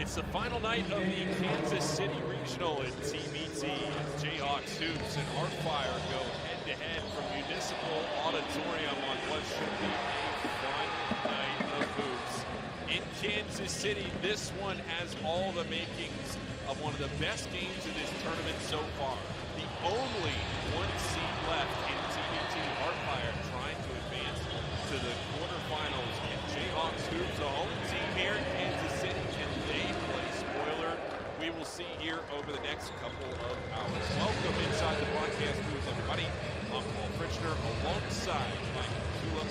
It's the final night of the Kansas City Regional at TBT. JHX Hoops and HeartFIRE go head-to-head from Municipal Auditorium on what should be a fun night of hoops. In Kansas City, this one has all the makings of one of the best games of this tournament so far. The only one seed left in TBT. HeartFIRE trying to advance to the quarterfinals. And JHX Hoops, a home team here in Kansas City. Can they play spoiler? We will see here over the next couple of hours. Welcome inside the broadcast booth, everybody. I'm Paul Fritchner alongside Mike Tulip.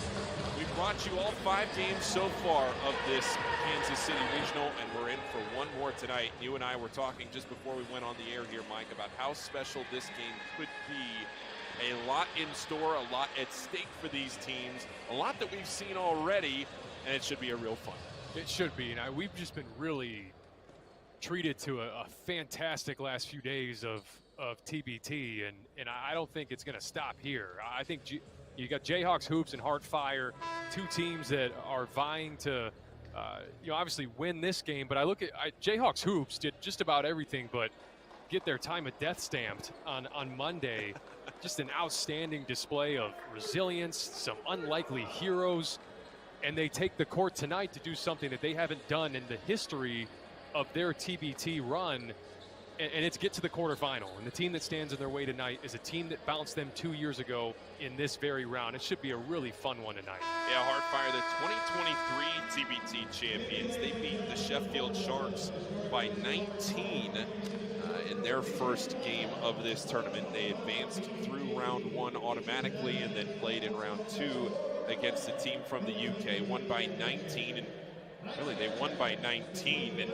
We brought you all 5 games so far of this Kansas City Regional, and we're in for one more tonight. You and I were talking just before we went on the air here, Mike, about how special this game could be. A lot in store, a lot at stake for these teams, a lot that we've seen already, and it should be a real fun. It should be. And we've just been really treated to a fantastic last few days of TBT, and I don't think it's going to stop here. I think you got JHX Hoops and HeartFIRE, 2 teams that are vying to, obviously win this game. But I look at JHX Hoops did just about everything but get their time of death stamped on Monday. Just an outstanding display of resilience, some unlikely heroes, and they take the court tonight to do something that they haven't done in the history of their TBT run, and it's get to the quarterfinal. And the team that stands in their way tonight is a team that bounced them 2 years ago in this very round. It should be a really fun one tonight. Yeah, HeartFIRE, the 2023 TBT champions, they beat the Sheffield Sharks by 19 in their first game of this tournament. They advanced through round 1 automatically and then played in round 2 against a team from the UK, won by 19, and really they won by 19 and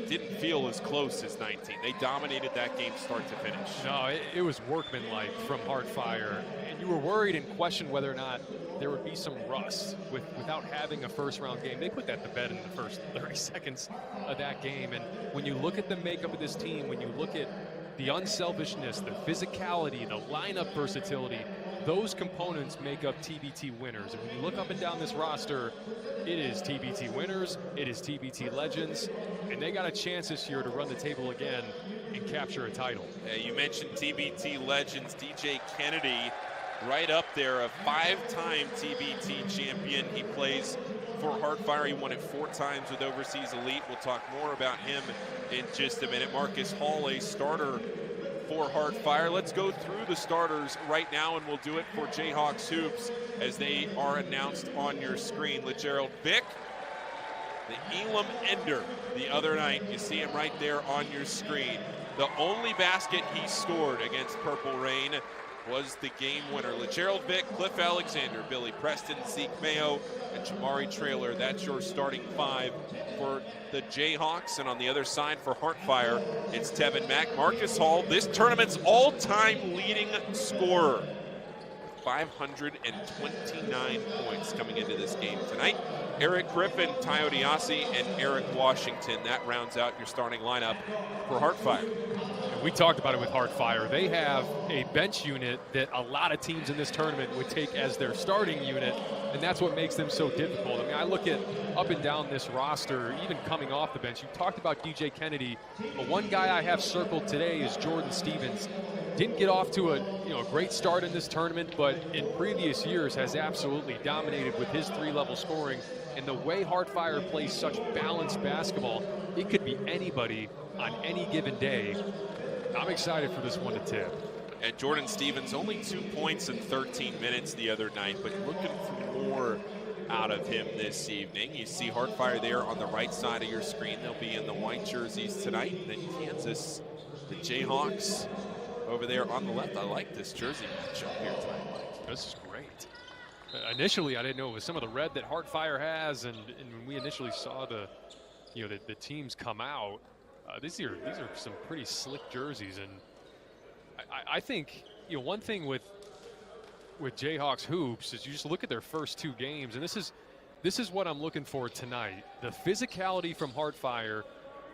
didn't feel as close as 19. They dominated that game start to finish. No, it was workmanlike from HeartFIRE, and you were worried and questioned whether or not there would be some rust without having a first-round game. They put that to bed in the first 30 seconds of that game, and when you look at the makeup of this team, when you look at the unselfishness, the physicality, the lineup versatility, those components make up TBT winners. And when you look up and down this roster, it is TBT winners, it is TBT legends, and they got a chance this year to run the table again and capture a title. You mentioned TBT legends. DJ Kennedy, right up there, a 5-time TBT champion. He plays for HeartFIRE. He won it 4 times with Overseas Elite. We'll talk more about him in just a minute. Marcus Hall, a starter for HeartFIRE. Let's go through the starters right now, and we'll do it for JHX Hoops as they are announced on your screen. LeGerald Vick, the Elam ender the other night. You see him right there on your screen. The only basket he scored against Purple Rain was the game winner. LeGerald Vick, Cliff Alexander, Billy Preston, Zeke Mayo, and Jamari Traylor. That's your starting 5 for the Jayhawks. And on the other side for HeartFIRE, it's Tevin Mack, Marcus Hall, this tournament's all-time leading scorer. 529 points coming into this game tonight. Eric Griffin, Tayo Diassi, and Eric Washington. That rounds out your starting lineup for HeartFIRE. We talked about it with HeartFIRE. They have a bench unit that a lot of teams in this tournament would take as their starting unit, and that's what makes them so difficult. I mean, I look at up and down this roster, even coming off the bench. You talked about DJ Kennedy, but one guy I have circled today is Jordan Stevens. Didn't get off to a great start in this tournament, but in previous years has absolutely dominated with his 3-level scoring. And the way HeartFIRE plays such balanced basketball, it could be anybody on any given day. I'm excited for this one to tip. And Jordan Stevens, only 2 points in 13 minutes the other night, but looking for more out of him this evening. You see HeartFIRE there on the right side of your screen. They'll be in the white jerseys tonight. And then Kansas, the Jayhawks over there on the left. I like this jersey matchup here tonight, Mike. This is great. Initially, I didn't know it was some of the red that HeartFIRE has, and when we initially saw the teams come out, these are some pretty slick jerseys. And I think one thing with JHX Hoops is you just look at their first 2 games, and this is what I'm looking for tonight. The physicality from HeartFIRE,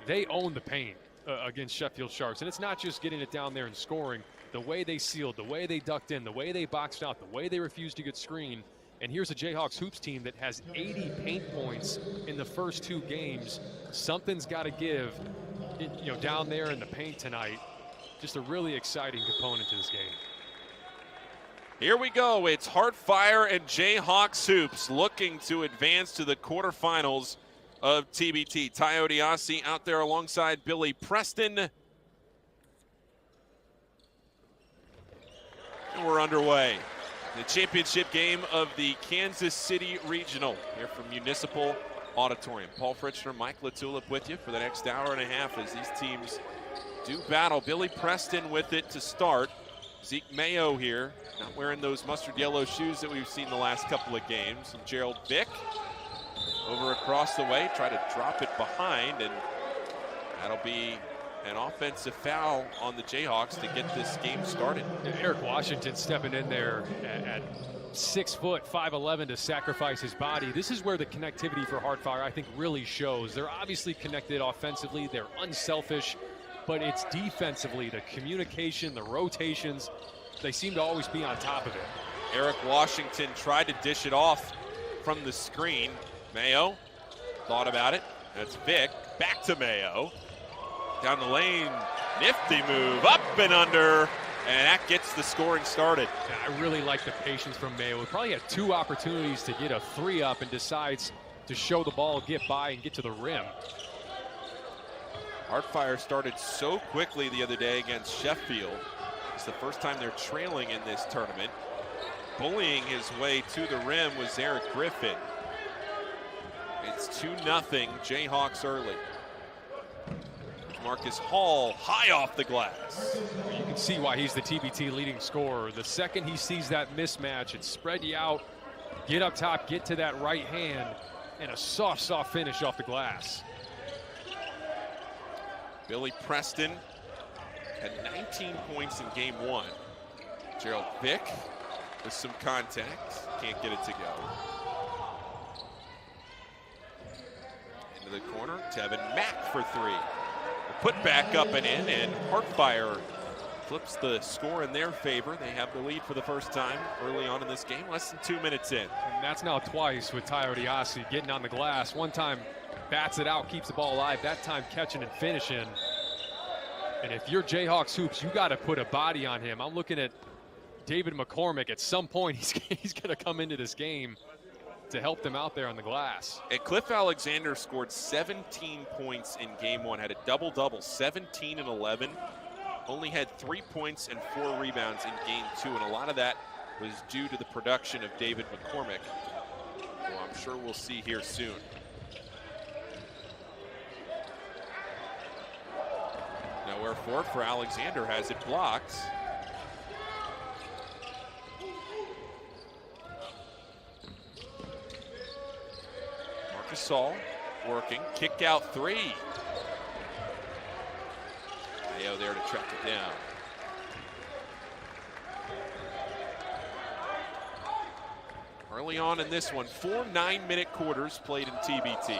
they own the paint against Sheffield Sharks, and it's not just getting it down there and scoring. The way they sealed, the way they ducked in, the way they boxed out, the way they refused to get screened, And here's a Jayhawks hoops team that has 80 paint points in the first 2 games. Something's got to give, down there in the paint tonight. Just a really exciting component to this game. Here we go. It's HeartFIRE and Jayhawks hoops looking to advance to the quarterfinals of TBT. Ty Odiasi out there alongside Billy Preston. And we're underway. The championship game of the Kansas City Regional here from Municipal Auditorium. Paul Fritchner, Mike LaTulip with you for the next hour and a half as these teams do battle. Billy Preston with it to start. Zeke Mayo here, not wearing those mustard yellow shoes that we've seen the last couple of games. And Gerald Vick over across the way, try to drop it behind, and that'll be an offensive foul on the Jayhawks to get this game started. Eric Washington stepping in there at 6 foot, 5'11" to sacrifice his body. This is where the connectivity for HeartFIRE, I think, really shows. They're obviously connected offensively. They're unselfish, but it's defensively, the communication, the rotations, they seem to always be on top of it. Eric Washington tried to dish it off from the screen. Mayo thought about it. That's Vick. Back to Mayo. Down the lane, nifty move, up and under, and that gets the scoring started. I really like the patience from Mayo. He probably had 2 opportunities to get a 3 up and decides to show the ball, get by, and get to the rim. HeartFIRE started so quickly the other day against Sheffield. It's the first time they're trailing in this tournament. Bullying his way to the rim was Eric Griffin. It's 2-0, Jayhawks early. Marcus Hall high off the glass. You can see why he's the TBT leading scorer. The second he sees that mismatch, it's spread you out, get up top, get to that right hand, and a soft finish off the glass. Billy Preston had 19 points in game 1. Gerald Vick with some contact, can't get it to go. Into the corner, Tevin Mack for 3. Put back up and in, and HeartFIRE flips the score in their favor. They have the lead for the first time early on in this game, less than 2 minutes in. And that's now twice with Ty Odiasi getting on the glass. One time bats it out, keeps the ball alive. That time catching and finishing. And if you're Jayhawks hoops, you got to put a body on him. I'm looking at David McCormick. At some point, he's going to come into this game to help them out there on the glass. And Cliff Alexander scored 17 points in game 1, had a double-double, 17 and 11. Only had 3 points and 4 rebounds in game 2, and a lot of that was due to the production of David McCormick, who I'm sure we'll see here soon. Nowhere for Alexander, has it blocked. Gasol working, kick out 3. Mayo there to track it down. Early on in this one, 4 9-minute quarters played in TBT.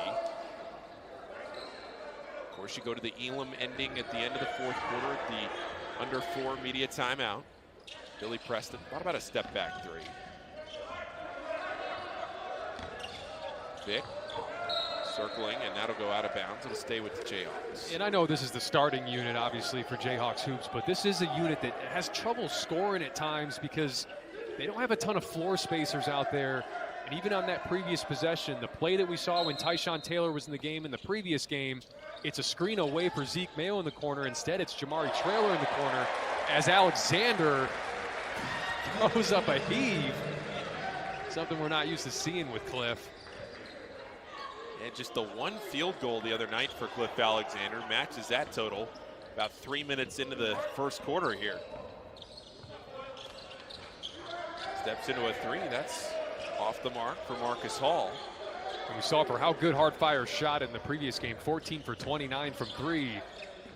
Of course, you go to the Elam ending at the end of the 4th quarter at the under 4 media timeout. Billy Preston thought about a step back 3. Vick circling, and that'll go out of bounds. It'll stay with the Jayhawks. And I know this is the starting unit, obviously, for Jayhawks hoops, but this is a unit that has trouble scoring at times because they don't have a ton of floor spacers out there. And even on that previous possession, the play that we saw when Tyshawn Taylor was in the game in the previous game, it's a screen away for Zeke Mayo in the corner. Instead, it's Jamari Traylor in the corner as Alexander throws up a heave. Something we're not used to seeing with Cliff. And just the 1 field goal the other night for Cliff Alexander matches that total about 3 minutes into the 1st quarter here. Steps into a 3, that's off the mark for Marcus Hall. And we saw for how good HeartFIRE shot in the previous game, 14 for 29 from 3.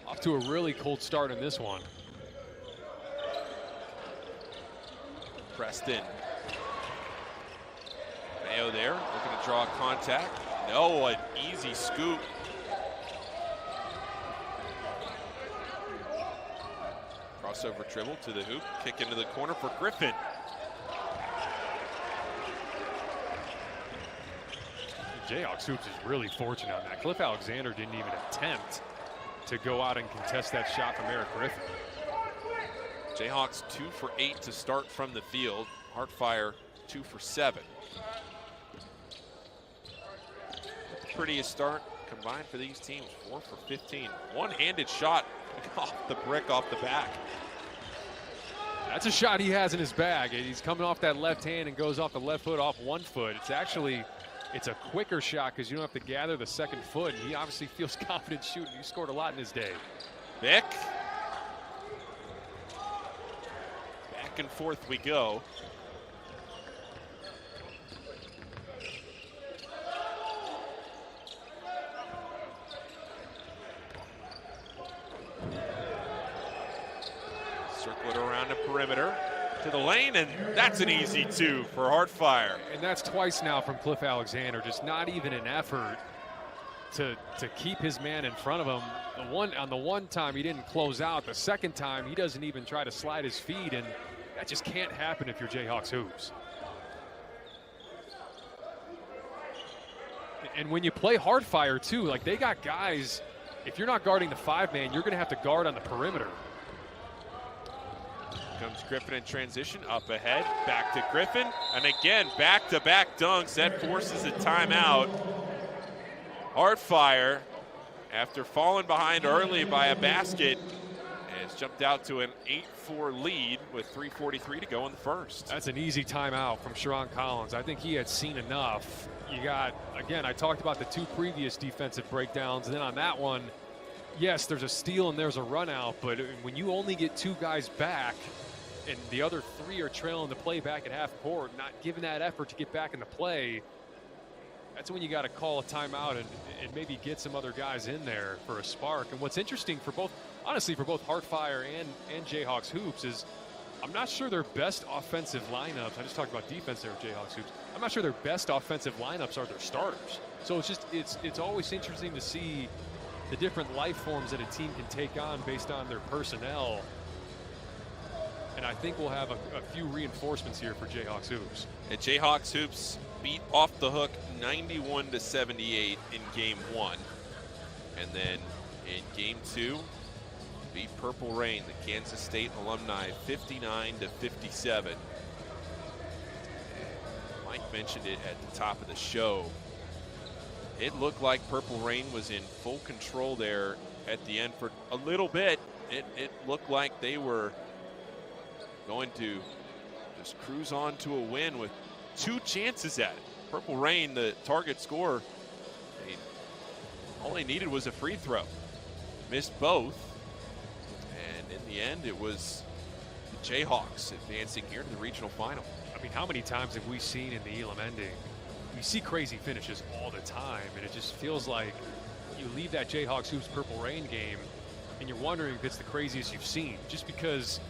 Off to a really cold start in this one. Preston. Mayo there, looking to draw contact. No, an easy scoop. Crossover dribble to the hoop, kick into the corner for Griffin. Jayhawks Hoops is really fortunate on that. Cliff Alexander didn't even attempt to go out and contest that shot from Eric Griffin. Jayhawks 2 for 8 to start from the field. HeartFIRE 2 for 7. Prettiest start combined for these teams, 4 for 15. One-handed shot off the brick, off the back. That's a shot he has in his bag. He's coming off that left hand and goes off the left foot, off 1 foot. It's a quicker shot because you don't have to gather the second foot. And he obviously feels confident shooting. He scored a lot in his day. Vic. Back and forth we go. Circle it around the perimeter to the lane, and that's an easy 2 for HeartFIRE. And that's twice now from Cliff Alexander. Just not even an effort to keep his man in front of him. On the one time he didn't close out. The second time he doesn't even try to slide his feet, and that just can't happen if you're Jayhawks Hoops. And when you play HeartFIRE too, like they got guys, if you're not guarding the 5-man, you're going to have to guard on the perimeter. Comes Griffin in transition, up ahead, back to Griffin, and again, back-to-back dunks. That forces a timeout. HeartFIRE, after falling behind early by a basket, has jumped out to an 8-4 lead with 3:43 to go in the first. That's an easy timeout from Sharon Collins. I think he had seen enough. You got, again, I talked about the 2 previous defensive breakdowns, and then on that one, yes, there's a steal and there's a run out, but when you only get 2 guys back, and the other 3 are trailing the play back at half court, not giving that effort to get back in the play, that's when you got to call a timeout and maybe get some other guys in there for a spark. And what's interesting for both, honestly, for both HeartFIRE and Jayhawks Hoops is I'm not sure their best offensive lineups, I just talked about defense there with Jayhawks Hoops, I'm not sure their best offensive lineups are their starters. So it's always interesting to see the different life forms that a team can take on based on their personnel. And I think we'll have a few reinforcements here for Jayhawks Hoops. And Jayhawks Hoops beat Off the Hook 91-78 in game 1. And then in game 2, beat Purple Rain, the Kansas State Alumni, 59-57. Mike mentioned it at the top of the show. It looked like Purple Rain was in full control there at the end for a little bit. It looked like they were going to just cruise on to a win with 2 chances at it. Purple Rain, the target scorer, all they needed was a free throw. Missed both. And in the end, it was the Jayhawks advancing here to the regional final. I mean, how many times have we seen in the Elam ending? We see crazy finishes all the time, and it just feels like you leave that Jayhawks Hoops Purple Rain game, and you're wondering if it's the craziest you've seen, just because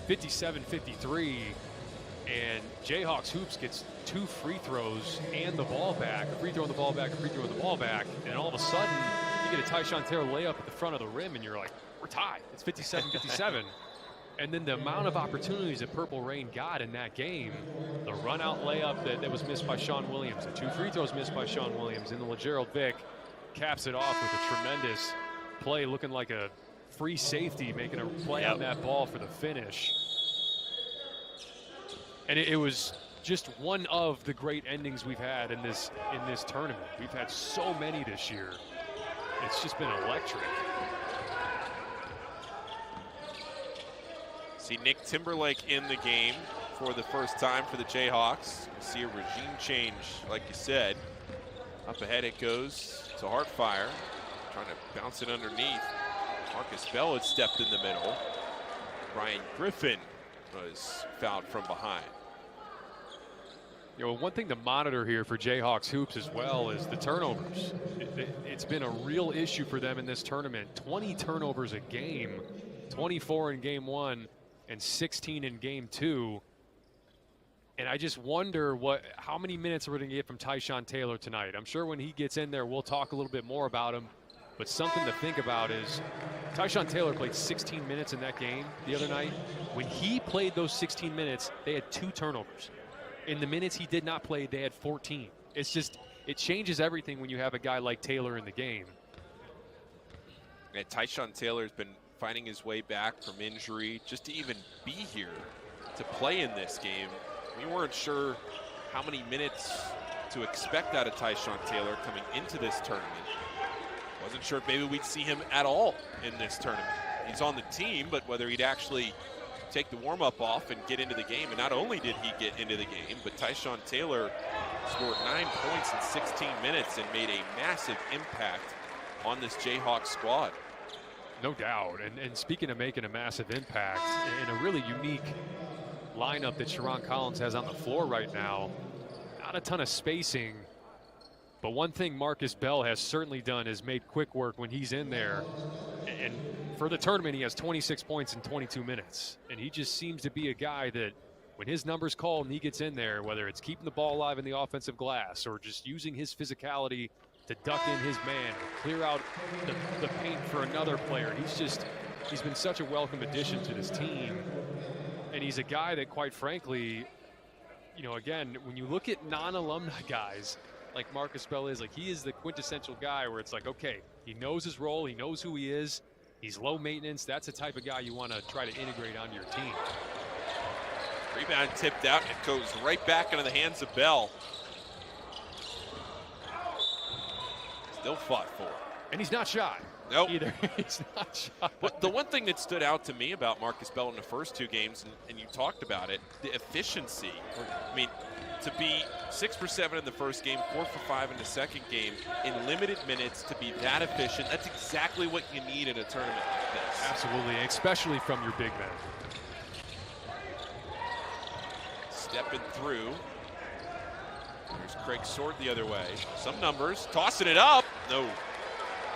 57-53, and Jayhawks Hoops gets 2 free throws and the ball back, a free throw and the ball back, a free throw and the ball back, and all of a sudden you get a Tyshawn Taylor layup at the front of the rim, and you're like, we're tied. It's 57-57. And then the amount of opportunities that Purple Rain got in that game, the run-out layup that was missed by Sean Williams, the 2 free throws missed by Sean Williams, and the LeGerald Vic caps it off with a tremendous play, looking like a free safety, making a play on that ball for the finish. And it was just one of the great endings we've had in this tournament. We've had so many this year. It's just been electric. See Nick Timberlake in the game for the first time for the Jayhawks. You see a regime change, like you said. Up ahead it goes to HeartFIRE, trying to bounce it underneath. Marcus Bell had stepped in the middle. Ryan Griffin was fouled from behind. You know, one thing to monitor here for Jayhawks Hoops as well is the turnovers. It's been a real issue for them in this tournament. 20 turnovers a game, 24 in game 1 and 16 in game 2. And I just wonder how many minutes we're going to get from Tyshawn Taylor tonight. I'm sure when he gets in there, we'll talk a little bit more about him. But something to think about is Tyshawn Taylor played 16 minutes in that game the other night. When he played those 16 minutes, they had 2 turnovers. In the minutes he did not play, they had 14. It's just, it changes everything when you have a guy like Taylor in the game. And Tyshawn Taylor's been finding his way back from injury just to even be here to play in this game. We weren't sure how many minutes to expect out of Tyshawn Taylor coming into this tournament. Wasn't sure if maybe we'd see him at all in this tournament. He's on the team, but whether he'd actually take the warm-up off and get into the game. And not only did he get into the game, but Tyshawn Taylor scored 9 points in 16 minutes and made a massive impact on this Jayhawks squad. No doubt. And speaking of making a massive impact, in a really unique lineup that Sharon Collins has on the floor right now, not a ton of spacing, but one thing Marcus Bell has certainly done is made quick work when he's in there. And for the tournament, he has 26 points in 22 minutes. And he just seems to be a guy that when his number's called and he gets in there, whether it's keeping the ball alive in the offensive glass or just using his physicality to duck in his man or clear out the paint for another player, he's been such a welcome addition to this team. And he's a guy that, quite frankly, you know, again, when you look at non-alumni guys like Marcus Bell is, like, he is the quintessential guy where it's like, okay, he knows his role, he knows who he is, he's low maintenance. That's the type of guy you want to try to integrate onto your team. Rebound tipped out, and it goes right back into the hands of Bell. Still fought for. And he's not shy. Nope. Either. He's not shy. But the one thing that stood out to me about Marcus Bell in the first 2 games, and you talked about it, the efficiency. I mean, to be 6 for 7 in the first game, 4 for 5 in the second game, in limited minutes, to be that efficient, that's exactly what you need in a tournament like this. Absolutely, especially from your big men. Stepping through. There's Craig Sword the other way. Some numbers, tossing it up. No.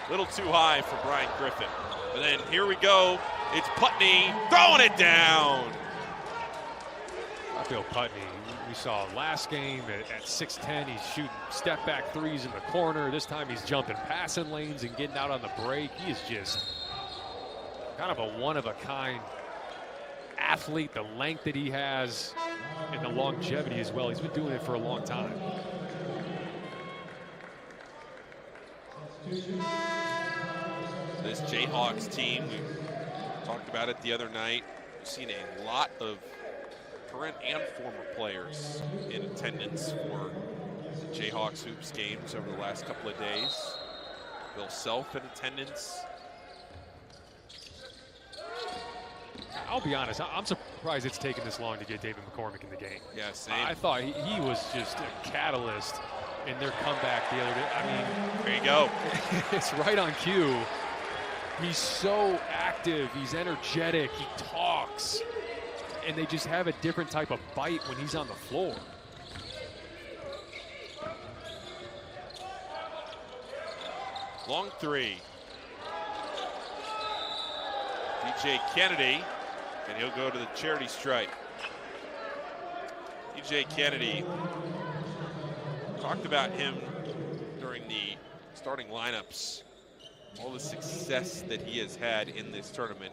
Little too high for Brian Griffin. But then here we go. It's Putney throwing it down. I feel Putney. We saw last game at 6'10", he's shooting step back threes in the corner. This time he's jumping passing lanes and getting out on the break. He is just kind of a one-of-a-kind athlete. The length that he has and the longevity as well. He's been doing it for a long time. This Jayhawks team, we talked about it the other night. We've seen a lot of current and former players in attendance for the Jayhawks hoops games over the last couple of days. Bill Self in attendance. I'll be honest, I'm surprised it's taken this long to get David McCormick in the game. Yeah, same. I thought he was just a catalyst in their comeback the other day. I mean, there you go. It's right on cue. He's so active, he's energetic, he talks, and they just have a different type of bite when he's on the floor. Long three. DJ Kennedy, and he'll go to the charity stripe. DJ Kennedy, talked about him during the starting lineups, all the success that he has had in this tournament.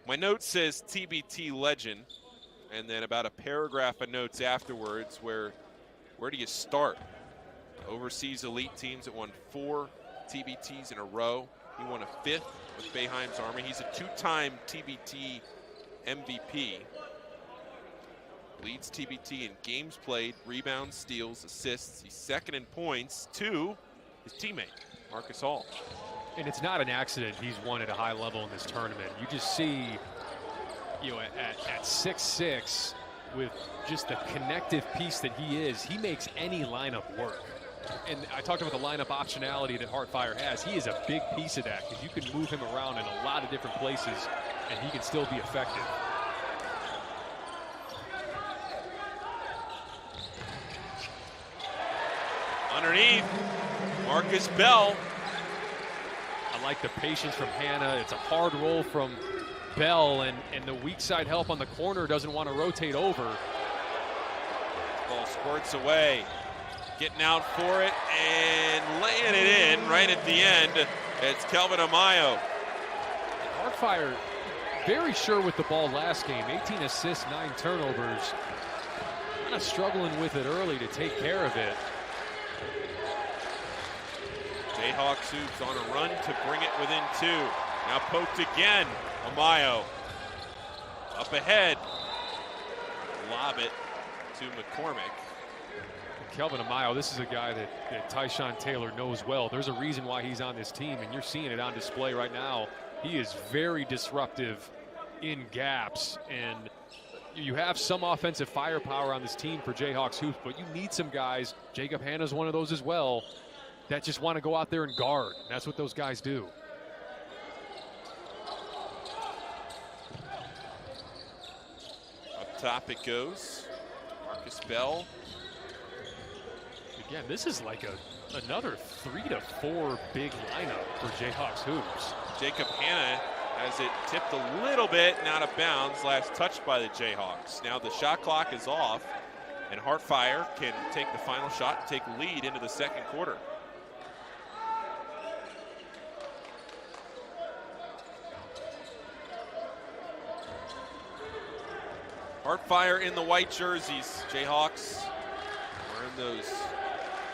My note says TBT legend, and then about a paragraph of notes afterwards where do you start? Overseas elite teams that won 4 TBTs in a row. He won a 5th with Boeheim's Army. He's a 2-time TBT MVP. Leads TBT in games played, rebounds, steals, assists. He's second in points to his teammate, Marcus Hall. And it's not an accident he's won at a high level in this tournament. You just see, you know, at 6'6", with just the connective piece that he is, he makes any lineup work. And I talked about the lineup optionality that HeartFIRE has. He is a big piece of that because you can move him around in a lot of different places and he can still be effective. Underneath, Marcus Bell. I like the patience from Hannah. It's a hard roll from Bell, and the weak side help on the corner doesn't want to rotate over. Ball squirts away. Getting out for it and laying it in right at the end. It's Kelvin Amayo. HeartFIRE very sure with the ball last game. 18 assists, 9 turnovers. Kind of struggling with it early to take care of it. Jayhawks hoops on a run to bring it within 2. Now poked again. Amayo up ahead. Lob it to McCormick. Kelvin Amayo, this is a guy that Tyshawn Taylor knows well. There's a reason why he's on this team, and you're seeing it on display right now. He is very disruptive in gaps, and you have some offensive firepower on this team for Jayhawks hoops, but you need some guys, Jacob Hanna's one of those as well, that just want to go out there and guard. That's what those guys do. Up top it goes. Marcus Bell. Again, this is like another 3 to 4 big lineup for Jayhawks hoops. Jacob Hanna has it tipped a little bit and out of bounds, last touched by the Jayhawks. Now the shot clock is off, and HeartFIRE can take the final shot and take lead into the second quarter. HeartFIRE in the white jerseys. Jayhawks wearing those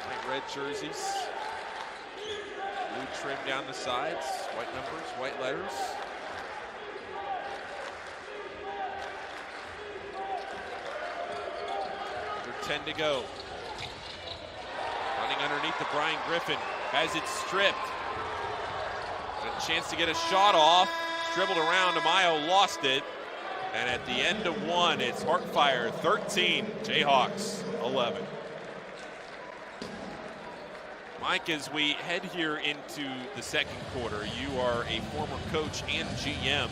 bright red jerseys. Blue trim down the sides, white numbers, white letters. Under 10 to go. Running underneath the Brian Griffin, has it stripped. And a chance to get a shot off, dribbled around, Amayo lost it. And at the end of 1, it's HeartFIRE 13, Jayhawks 11. Mike, as we head here into the second quarter, you are a former coach and GM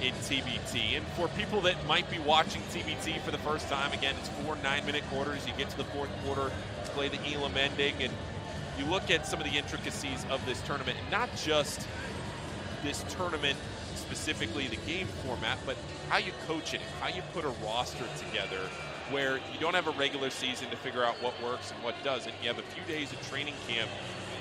in TBT. And for people that might be watching TBT for the first time, again, it's 4 9-minute quarters. You get to the fourth quarter, let's play the Elam ending, and you look at some of the intricacies of this tournament, and not just this tournament, specifically the game format, but how you coach it, how you put a roster together where you don't have a regular season to figure out what works and what doesn't. You have a few days of training camp,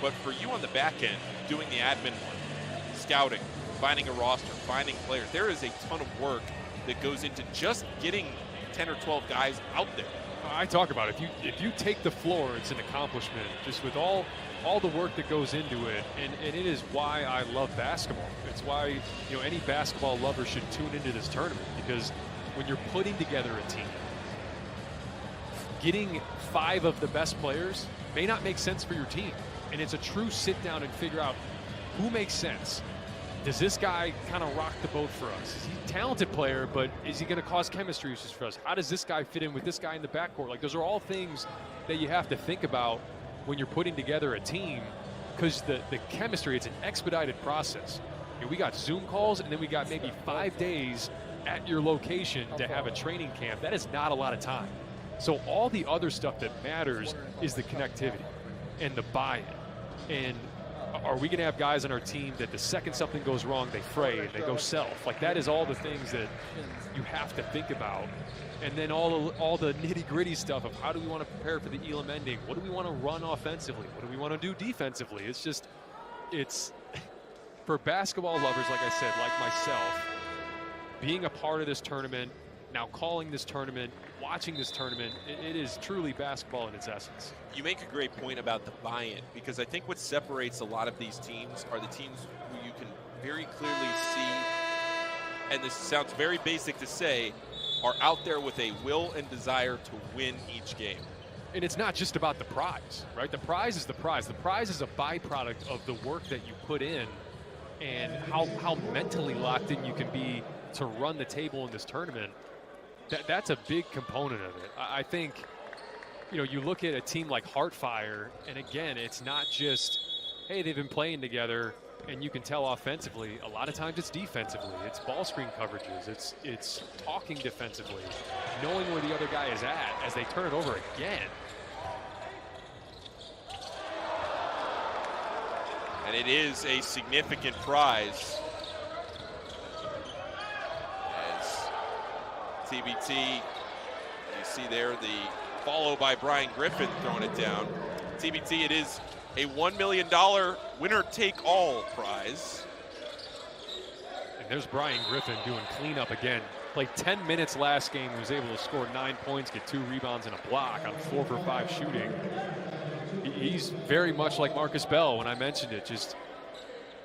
but for you on the back end, doing the admin work, scouting, finding a roster, finding players, there is a ton of work that goes into just getting 10 or 12 guys out there. I talk about it. If you take the floor, it's an accomplishment, just with all the work that goes into it, and it is why I love basketball. It's why any basketball lover should tune into this tournament, because when you're putting together a team, getting 5 of the best players may not make sense for your team, and it's a true sit down and figure out who makes sense. Does this guy kind of rock the boat for us? Is he a talented player, but is he going to cause chemistry issues for us? How does this guy fit in with this guy in the backcourt? Like, those are all things that you have to think about when you're putting together a team, because the chemistry, it's an expedited process. We got Zoom calls, and then we got maybe 5 days at your location to have a training camp. That is not a lot of time. So all the other stuff that matters is the connectivity and the buy-in. And are we going to have guys on our team that the second something goes wrong, they fray and they go self? Like, that is all the things that you have to think about. And then all the nitty-gritty stuff of how do we want to prepare for the Elam ending? What do we want to run offensively? What do we want to do defensively? It's for basketball lovers, like I said, like myself, being a part of this tournament, now calling this tournament, watching this tournament, it is truly basketball in its essence. You make a great point about the buy-in, because I think what separates a lot of these teams are the teams who you can very clearly see, and this sounds very basic to say, are out there with a will and desire to win each game. And it's not just about the prize, right? The prize is the prize. The prize is a byproduct of the work that you put in and how mentally locked in you can be to run the table in this tournament. That's a big component of it. I think, you look at a team like HeartFIRE, and again, it's not just, hey, they've been playing together, and you can tell offensively. A lot of times it's defensively. It's ball screen coverages. It's talking defensively, knowing where the other guy is at as they turn it over again. And it is a significant prize. TBT, you see there the follow by Brian Griffin throwing it down. TBT, it is a $1 million winner-take-all prize. And there's Brian Griffin doing cleanup again. Played 10 minutes last game. He was able to score 9 points, get 2 rebounds and a block on 4 for 5 shooting. He's very much like Marcus Bell when I mentioned it. Just,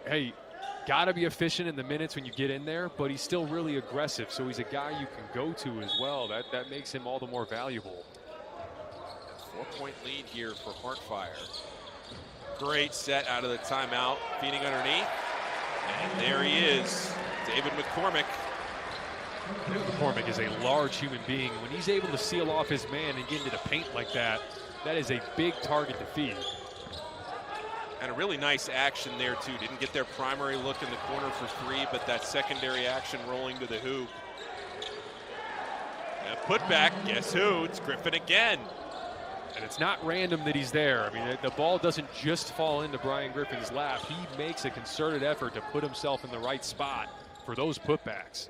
hey, got to be efficient in the minutes when you get in there, but he's still really aggressive. So he's a guy you can go to as well. That makes him all the more valuable. 4-point lead here for HeartFIRE. Great set out of the timeout, feeding underneath. And there he is, David McCormick. David McCormick is a large human being. When he's able to seal off his man and get into the paint like that, that is a big target to feed. And a really nice action there, too. Didn't get their primary look in the corner for three, but that secondary action rolling to the hoop. And a putback, guess who? It's Griffin again. And it's not random that he's there. I mean, the ball doesn't just fall into Brian Griffin's lap. He makes a concerted effort to put himself in the right spot for those putbacks.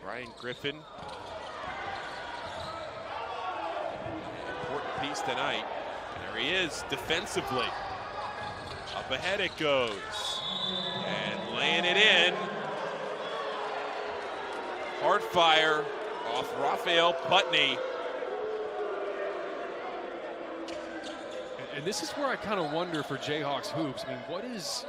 Brian Griffin. Important piece tonight. And there he is defensively. Up ahead it goes. And laying it in. HeartFIRE off Raphael Putney. And this is where I kind of wonder for Jayhawks hoops. I mean, what is,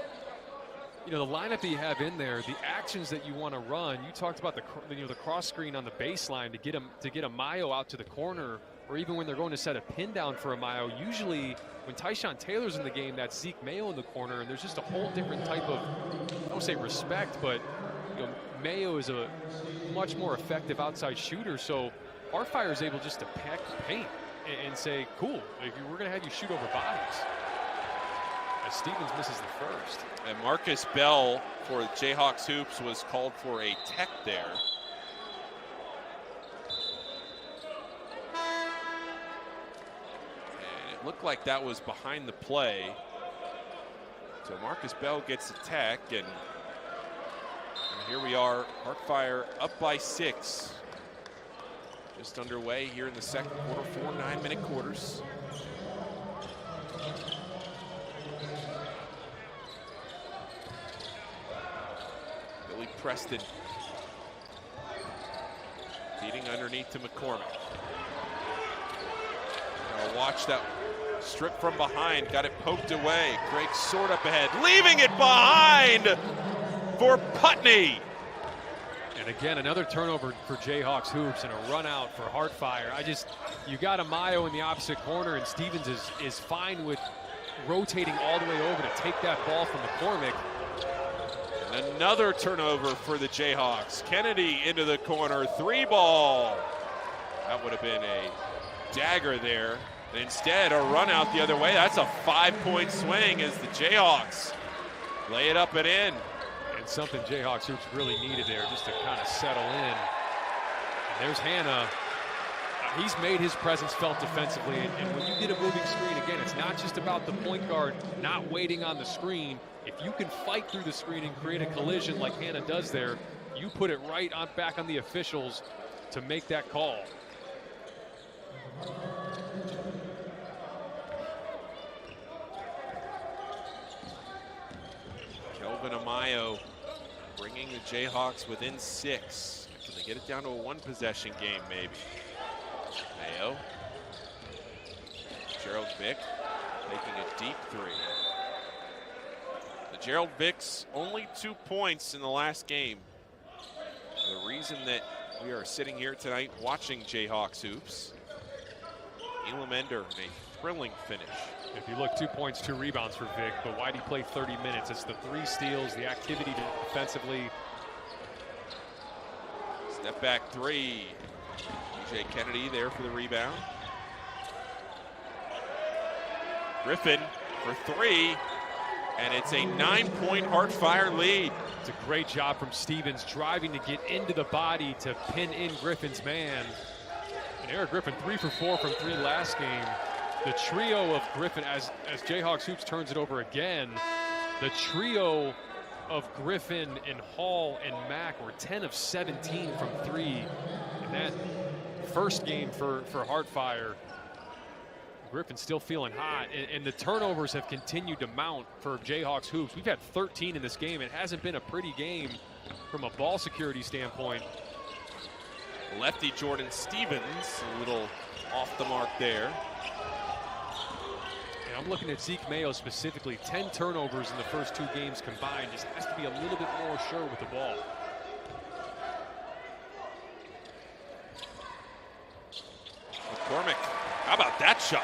the lineup that you have in there, the actions that you want to run. You talked about the cross screen on the baseline to get a Mayo out to the corner, or even when they're going to set a pin down for a Mayo. Usually, when Tyshawn Taylor's in the game, that's Zeke Mayo in the corner, and there's just a whole different type of, I don't say respect, but Mayo is a much more effective outside shooter. So HeartFIRE is able just to pack the paint and say, cool, we're going to have you shoot over bodies. As Stevens misses the first. And Marcus Bell for Jayhawks hoops was called for a tech there. And it looked like that was behind the play. So Marcus Bell gets a tech, and here we are, HeartFIRE up by 6. Just underway here in the second quarter, 4 9-minute quarters. Billy Preston feeding underneath to McCormick. Now watch that strip from behind, got it poked away. Greg Sword up ahead, leaving it behind for Putney. And again, another turnover for Jayhawks hoops and a run out for HeartFIRE. You got a Mayo in the opposite corner, and Stevens is fine with rotating all the way over to take that ball from McCormick. And another turnover for the Jayhawks. Kennedy into the corner, 3-ball. That would have been a dagger there. Instead, a run out the other way. That's a 5-point swing as the Jayhawks lay it up and in. And something Jayhawks hoops really needed there just to kind of settle in. And there's Hannah. He's made his presence felt defensively. And when you get a moving screen, again, it's not just about the point guard not waiting on the screen. If you can fight through the screen and create a collision like Hannah does there, you put it right on back on the officials to make that call. Kelvin Amayo bringing the Jayhawks within 6. Can they get it down to a one-possession game, maybe? Mayo. Gerald Vick taking a deep 3. The Gerald Vicks only 2 points in the last game. The reason that we are sitting here tonight watching Jayhawks hoops. Elam Ender in a thrilling finish. If you look, 2 points, 2 rebounds for Vic, but why'd he play 30 minutes? It's the 3 steals, the activity defensively. Step back 3. DJ Kennedy there for the rebound. Griffin for 3, and it's a 9-point HeartFIRE lead. It's a great job from Stevens driving to get into the body to pin in Griffin's man. And Eric Griffin 3 for 4 from 3 last game. The trio of Griffin, as Jayhawks hoops turns it over again, the trio of Griffin and Hall and Mack were 10 of 17 from 3 in that first game for HeartFIRE. Griffin still feeling hot, and the turnovers have continued to mount for Jayhawks hoops. We've had 13 in this game. It hasn't been a pretty game from a ball security standpoint. Lefty Jordan Stevens, a little off the mark there. I'm looking at Zeke Mayo specifically. 10 turnovers in the first 2 games combined. Just has to be a little bit more sure with the ball. McCormick, how about that shot?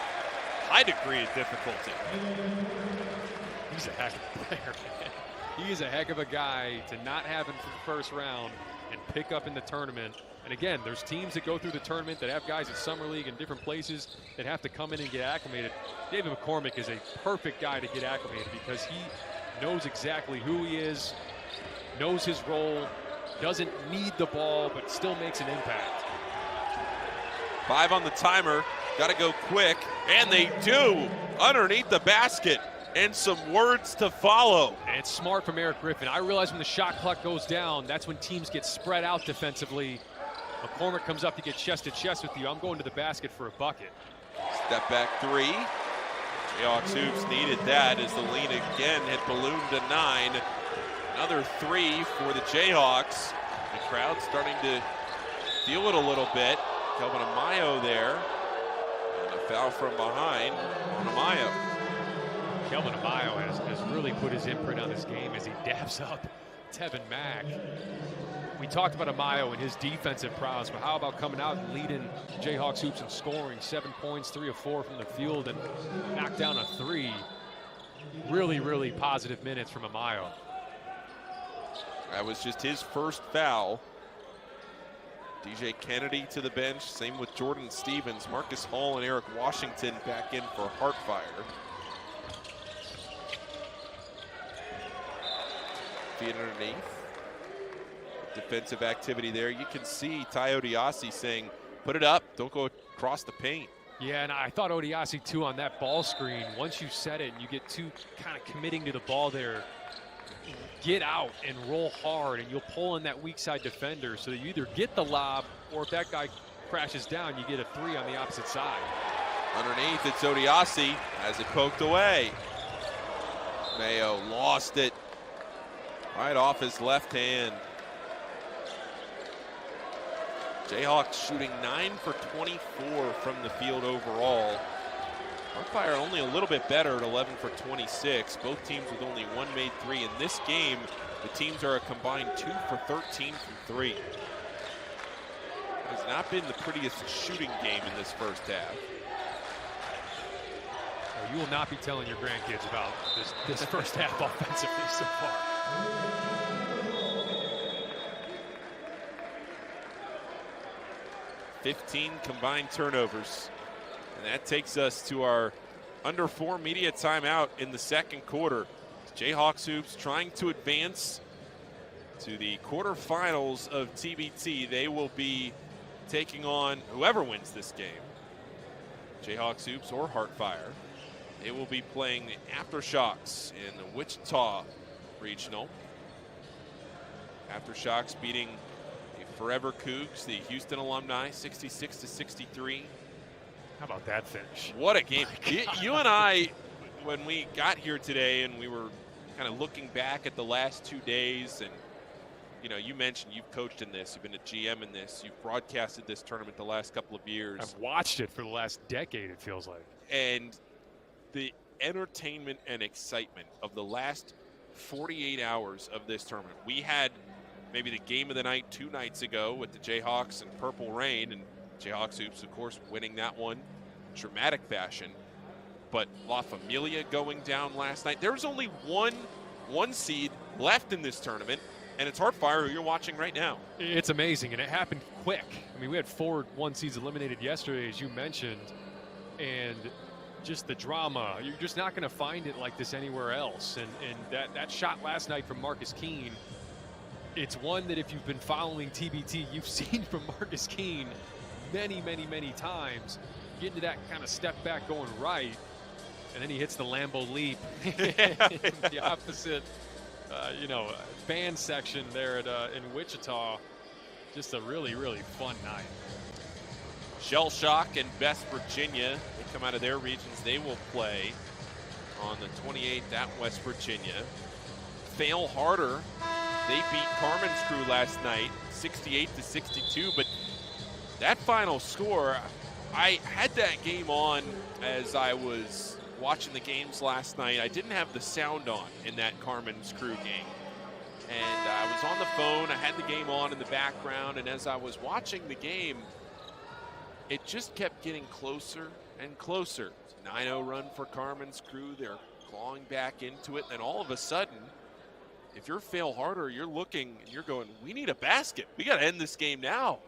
High degree of difficulty. He's a heck of a player, man. He is a heck of a guy to not have him for the first round and pick up in the tournament. And again, there's teams that go through the tournament that have guys at Summer League and different places that have to come in and get acclimated. David McCormick is a perfect guy to get acclimated because he knows exactly who he is, knows his role, doesn't need the ball, but still makes an impact. 5 on the timer, got to go quick, and they do underneath the basket, and some words to follow. And it's smart from Eric Griffin. I realize when the shot clock goes down, that's when teams get spread out defensively. McCormick comes up to get chest to chest with you. I'm going to the basket for a bucket. Step back 3. Jayhawks hoops needed that as the lead again had ballooned to 9. Another 3 for the Jayhawks. The crowd starting to feel it a little bit. Kelvin Amayo there. And a foul from behind on Amayo. Kelvin Amayo has really put his imprint on this game as he dabs up Tevin Mack. We talked about Amayo and his defensive prowess, but how about coming out and leading Jayhawks hoops and scoring? 7 points, 3 of 4 from the field, and knocked down a 3. Really, really positive minutes from Amayo. That was just his first foul. DJ Kennedy to the bench. Same with Jordan Stevens. Marcus Hall and Eric Washington back in for HeartFIRE. Feet underneath. Defensive activity there. You can see Ty Odiasi saying, put it up, don't go across the paint. Yeah, and I thought Odiasi too on that ball screen. Once you set it and you get too kind of committing to the ball there, get out and roll hard, and you'll pull in that weak side defender so that you either get the lob, or if that guy crashes down, you get a 3 on the opposite side. Underneath, it's Odiasi, has it poked away. Mayo lost it right off his left hand. Jayhawks shooting 9 for 24 from the field overall. HeartFIRE only a little bit better at 11 for 26. Both teams with only 1 made 3. In this game, the teams are a combined 2 for 13 from 3. It has not been the prettiest shooting game in this first half. Well, you will not be telling your grandkids about this first half offensively so far. 15 combined turnovers. And that takes us to our under 4 media timeout in the second quarter. Jayhawks hoops trying to advance to the quarterfinals of TBT. They will be taking on whoever wins this game, Jayhawks hoops or HeartFIRE. They will be playing the Aftershocks in the Wichita Regional. Aftershocks beating the Forever Cougs, the Houston Alumni, 66-63. How about that finish? What a game. You and I, when we got here today and we were kind of looking back at the last 2 days, and you know, you mentioned you've coached in this, you've been a GM in this, you've broadcasted this tournament the last couple of years. I've watched it for the last decade, it feels like. And the entertainment and excitement of the last 48 hours of this tournament. We had maybe the game of the night 2 nights ago with the Jayhawks and Purple Rain, and Jayhawks hoops, of course, winning that one in dramatic fashion. But La Familia going down last night. There's only one seed left in this tournament, and it's HeartFIRE, who you're watching right now. It's amazing, and it happened quick. I mean, we had 4 1 seeds eliminated yesterday, as you mentioned, and just the drama. You're just not going to find it like this anywhere else. And that shot last night from Marcus Keene, it's one that if you've been following TBT, you've seen from Marcus Keene many, many, many times. Get into that kind of step back going right, and then he hits the Lambeau leap in the opposite, band section there in Wichita. Just a really, really fun night. Shell Shock and West Virginia, they come out of their regions. They will play on the 28th at West Virginia. Fail Harder, they beat Carmen's crew last night, 68-62. But that final score, I had that game on as I was watching the games last night, I didn't have the sound on in that Carmen's Crew game. And I was on the phone, I had the game on in the background, and as I was watching the game, it just kept getting closer and closer. 9-0 run for Carmen's Crew, they're clawing back into it, and all of a sudden, if you're Fail Harder, you're looking and you're going, we need a basket. We got to end this game now.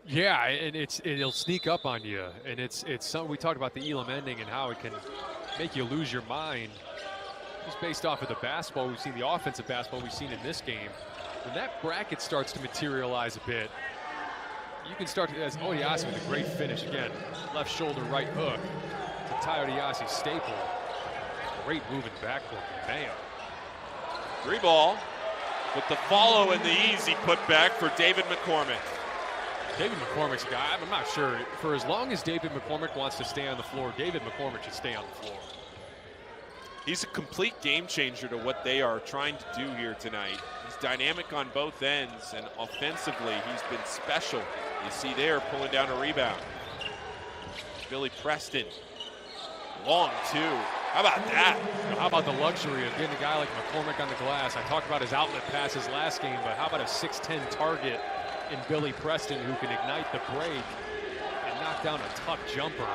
Yeah, and it'll sneak up on you, and it's something we talked about the Elam ending and how it can make you lose your mind. Just based off of the basketball we've seen, the offensive basketball we've seen in this game, when that bracket starts to materialize a bit, you can start to, as Odiasi with a great finish again, left shoulder right hook to Ty Odiasi's staple. Great move in the backcourt from Mayo. 3-ball with the follow and the easy putback for David McCormick. David McCormick's a guy, I'm not sure, for as long as David McCormick wants to stay on the floor, David McCormick should stay on the floor. He's a complete game changer to what they are trying to do here tonight. He's dynamic on both ends, and offensively, he's been special. You see there, pulling down a rebound. Billy Preston, long two. How about that? How about the luxury of getting a guy like McCormick on the glass? I talked about his outlet passes last game, but how about a 6'10" target in Billy Preston who can ignite the break and knock down a tough jumper?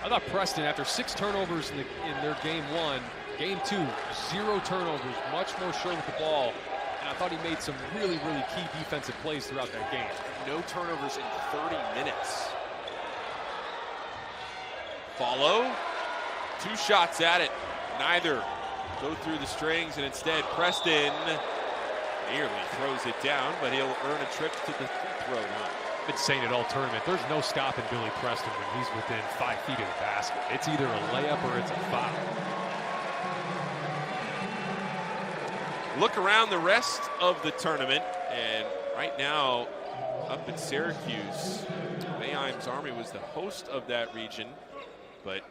I thought Preston, after 6 turnovers in their game 1, game 2, 0 turnovers, much more sure with the ball, and I thought he made some really, really key defensive plays throughout that game. No turnovers in 30 minutes. Follow. 2 shots at it. Neither go through the strings, and instead Preston nearly throws it down, but he'll earn a trip to the free throw line. Been saying it all tournament. There's no stopping Billy Preston when he's within 5 feet of the basket. It's either a layup or it's a foul. Look around the rest of the tournament, and right now up in Syracuse, Boeheim's Army was the host of that region, but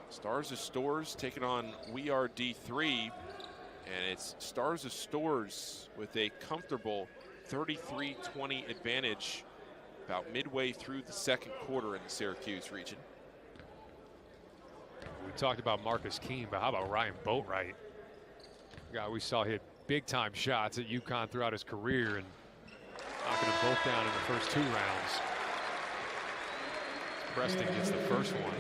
Stars of Stores taking on We Are D3, and it's Stars of Stores with a comfortable 33-20 advantage about midway through the second quarter in the Syracuse region. We talked about Marcus Keene, but how about Ryan Boatwright? A guy we saw hit big-time shots at UConn throughout his career and knocking them both down in the first 2 rounds. Preston gets the first one.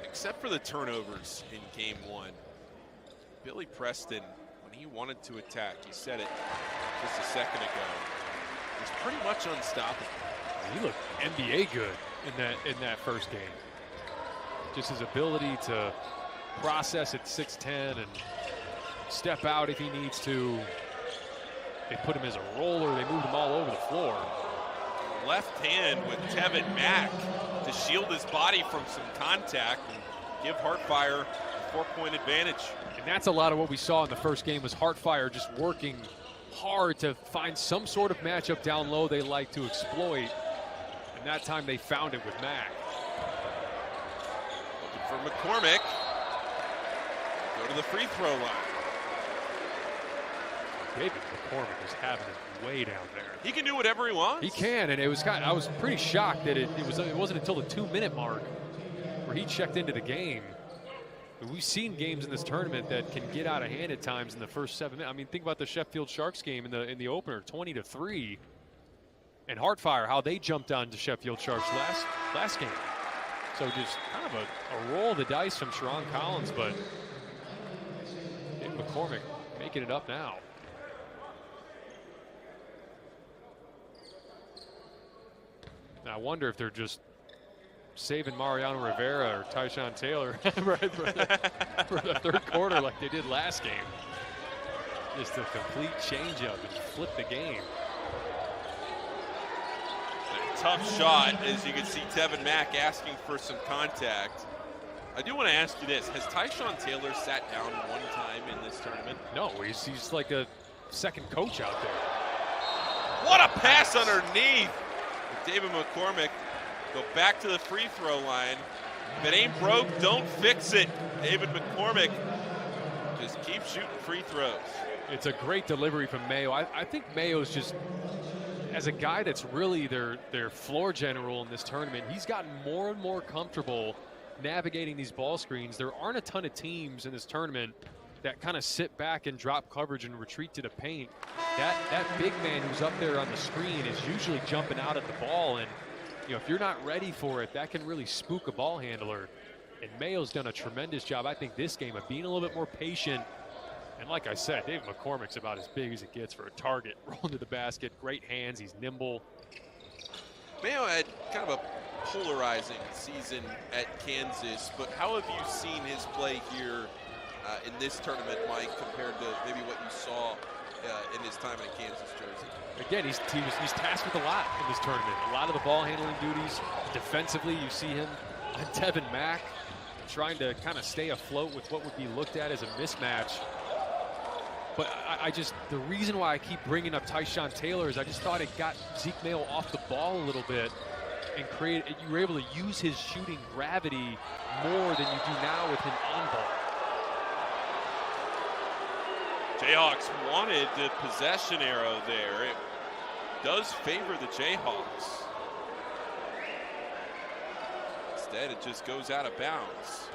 Except for the turnovers in game 1, Billy Preston, when he wanted to attack, he said it just a second ago, was pretty much unstoppable. He looked NBA good in that first game. Just his ability to process at 6'10" and step out if he needs to. They put him as a roller. They moved him all over the floor. Left hand with Tevin Mack to shield his body from some contact and give HeartFIRE a 4-point advantage. And that's a lot of what we saw in the first game, was HeartFIRE just working hard to find some sort of matchup down low they like to exploit. And that time they found it with Mack. Looking for McCormick. Go to the free throw line. David McCormick was having it way down there. He can do whatever he wants. He can, and it was I was pretty shocked that it wasn't until the 2-minute mark where he checked into the game. But we've seen games in this tournament that can get out of hand at times in the first 7 minutes. I mean, think about the Sheffield Sharks game in the opener, 20-3, and HeartFIRE, how they jumped on to Sheffield Sharks last game. So just kind of a roll of the dice from Sharon Collins, but David McCormick making it up now. Now, I wonder if they're just saving Mariano Rivera or Tyshawn Taylor for the third quarter like they did last game. Just a complete changeup and flip the game. A tough shot, as you can see Tevin Mack asking for some contact. I do want to ask you this. Has Tyshawn Taylor sat down one time in this tournament? No, he's like a second coach out there. What a pass underneath. David McCormick go back to the free throw line. If it ain't broke, don't fix it. David McCormick just keep shooting free throws. It's a great delivery from Mayo. I think Mayo's just, as a guy that's really their floor general in this tournament, he's gotten more and more comfortable navigating these ball screens. There aren't a ton of teams in this tournament that kind of sit back and drop coverage and retreat to the paint. That big man who's up there on the screen is usually jumping out at the ball, and if you're not ready for it, that can really spook a ball handler. And Mayo's done a tremendous job, I think, this game of being a little bit more patient. And like I said, David McCormick's about as big as it gets for a target. Rolling to the basket, great hands, he's nimble. Mayo had kind of a polarizing season at Kansas, but how have you seen his play here in this tournament, Mike, compared to maybe what you saw in his time in Kansas jersey? Again, he's tasked with a lot in this tournament. A lot of the ball handling duties. Defensively, you see him on Devin Mack trying to kind of stay afloat with what would be looked at as a mismatch. But the reason why I keep bringing up Tyshawn Taylor is I just thought it got Zeke Mayo off the ball a little bit and you were able to use his shooting gravity more than you do now with him on ball. Jayhawks wanted the possession arrow there. It does favor the Jayhawks. Instead, it just goes out of bounds.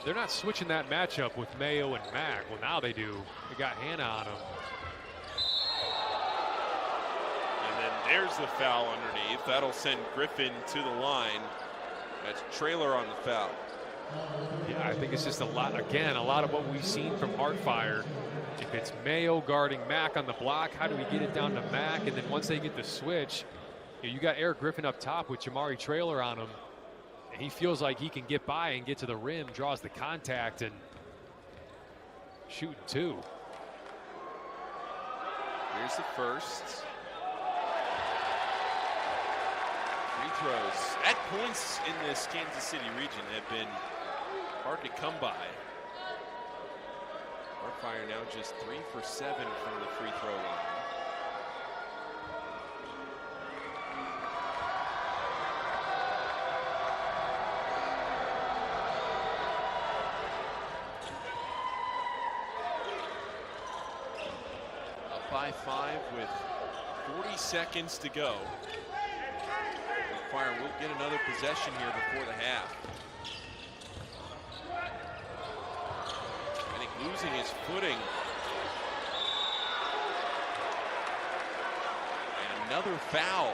They're not switching that matchup with Mayo and Mack. Well, now they do. They got Hannah on him. And then there's the foul underneath. That'll send Griffin to the line. That's Trailer on the foul. Yeah, I think it's just a lot of what we've seen from HeartFIRE. If it's Mayo guarding Mack on the block, how do we get it down to Mack? And then once they get the switch, you got Eric Griffin up top with Jamari Trailer on him. And he feels like he can get by and get to the rim, draws the contact, and shooting two. Here's the first. Free throws at points in this Kansas City region have been hard to come by. HeartFIRE now just 3 for 7 from the free throw line. By 5 with 40 seconds to go. HeartFIRE will get another possession here before the half. I think losing his footing. And another foul.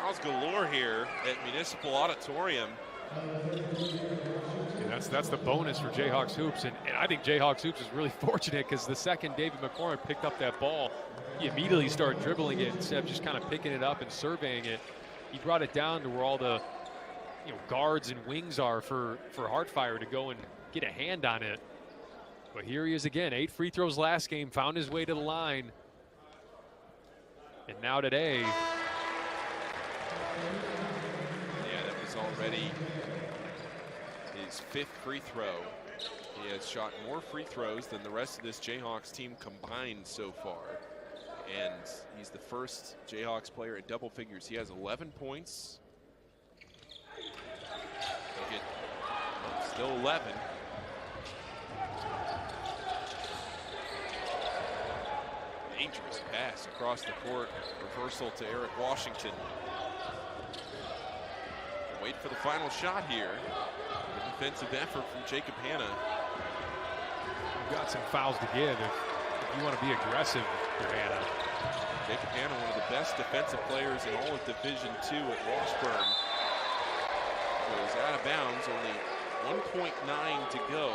Fouls galore here at Municipal Auditorium. And that's the bonus for Jayhawks Hoops, and I think Jayhawks Hoops is really fortunate because the second David McCormick picked up that ball, he immediately started dribbling it instead of just kind of picking it up and surveying it. He brought it down to where all the guards and wings are for HeartFIRE to go and get a hand on it. But here he is again, 8 free throws last game, found his way to the line, and now today. Yeah, that was already his 5th free throw. He has shot more free throws than the rest of this Jayhawks team combined so far. And he's the first Jayhawks player at double figures. He has 11 points. Still 11. Dangerous pass across the court. Reversal to Eric Washington. Wait for the final shot here. Defensive effort from Jacob Hannah. You've got some fouls to give if you want to be aggressive for Hannah. Jacob Hannah, one of the best defensive players in all of Division II at Washburn. Goes out of bounds, only 1.9 to go.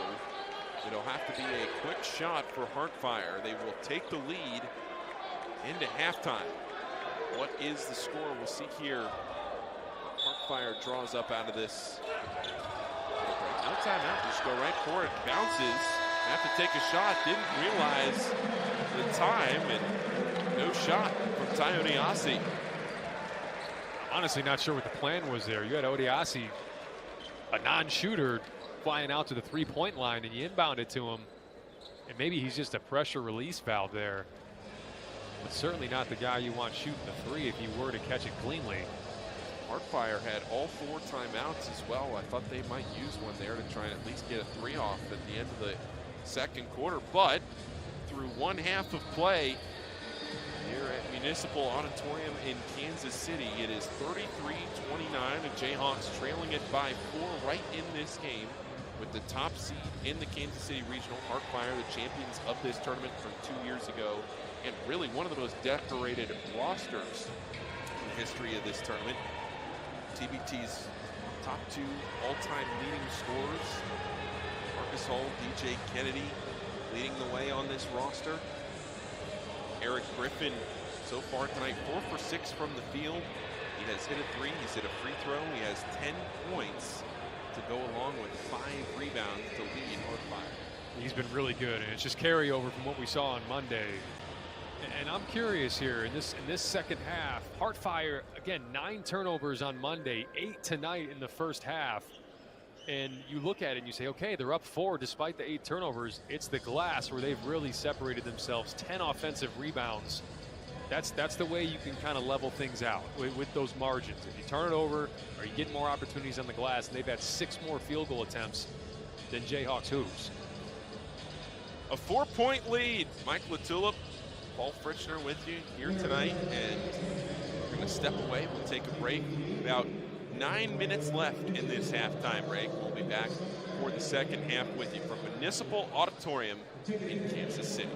It'll have to be a quick shot for HeartFIRE. They will take the lead into halftime. What is the score? We'll see here. HeartFIRE draws up out of this. No timeout, just go right for it. Bounces, have to take a shot, didn't realize the time, and no shot from Ty Odiasi. Honestly, not sure what the plan was there. You had Odiasi, a non-shooter, flying out to the three-point line, and you inbound it to him. And maybe he's just a pressure release valve there. but certainly not the guy you want shooting the three if you were to catch it cleanly. HeartFIRE had all 4 timeouts as well. I thought they might use one there to try and at least get a 3 off at the end of the second quarter, but through one half of play here at Municipal Auditorium in Kansas City, it is 33-29, and Jayhawks trailing it by 4 right in this game with the top seed in the Kansas City Regional. HeartFIRE, the champions of this tournament from 2 years ago, and really one of the most decorated rosters in the history of this tournament. TBT's top 2 all-time leading scorers, Marcus Hull, DJ Kennedy, leading the way on this roster. Eric Griffin, so far tonight, 4 for 6 from the field. He has hit a 3, he's hit a free throw, he has 10 points to go along with 5 rebounds to lead HeartFIRE. He's been really good, and it's just carryover from what we saw on Monday. And I'm curious here, in this second half, HeartFIRE, again, 9 turnovers on Monday, 8 tonight in the first half. And you look at it and you say, okay, they're up 4 despite the 8 turnovers. It's the glass where they've really separated themselves. 10 offensive rebounds. That's the way you can kind of level things out with those margins. If you turn it over or you get more opportunities on the glass, and they've had 6 more field goal attempts than Jayhawks hoops. A 4-point lead. Mike LaTulip, Paul Fritchner with you here tonight, and we're going to step away. We'll take a break. About 9 minutes left in this halftime break. We'll be back for the second half with you from Municipal Auditorium in Kansas City.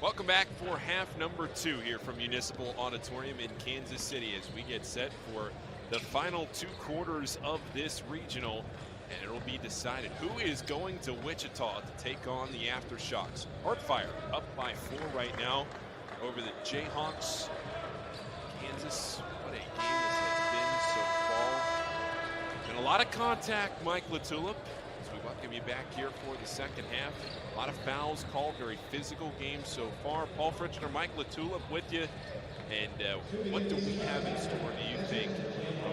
Welcome back for half number 2 here from Municipal Auditorium in Kansas City as we get set for the final 2 quarters of this regional, and it'll be decided who is going to Wichita to take on the Aftershocks. HeartFIRE up by 4 right now over the Jayhawks. Kansas, what a game this has been so far. And a lot of contact, Mike LaTulip, as we welcome you back here for the second half. A lot of fouls called, very physical game so far. Paul Fritchner, Mike LaTulip with you. And what do we have in store, do you think,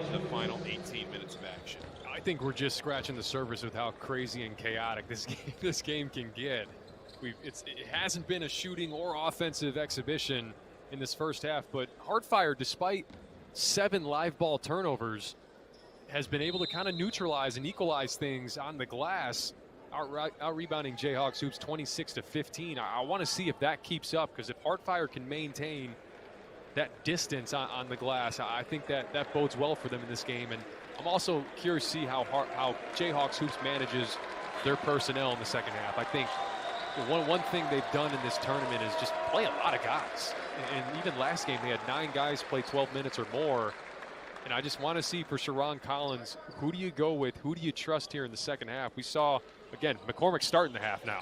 from the final 18 minutes of action? I think we're just scratching the surface with how crazy and chaotic this game can get. It hasn't been a shooting or offensive exhibition in this first half, but HeartFIRE, despite 7 live ball turnovers, has been able to kind of neutralize and equalize things on the glass, out rebounding Jayhawks hoops 26-15. I want to see if that keeps up, because if HeartFIRE can maintain that distance on the glass, I think that bodes well for them in this game. And I'm also curious to see how Jayhawks hoops manages their personnel in the second half. I think one thing they've done in this tournament is just play a lot of guys. And even last game, they had 9 guys play 12 minutes or more. And I just want to see for Sharon Collins, who do you go with? Who do you trust here in the second half? We saw, again, McCormick starting the half now.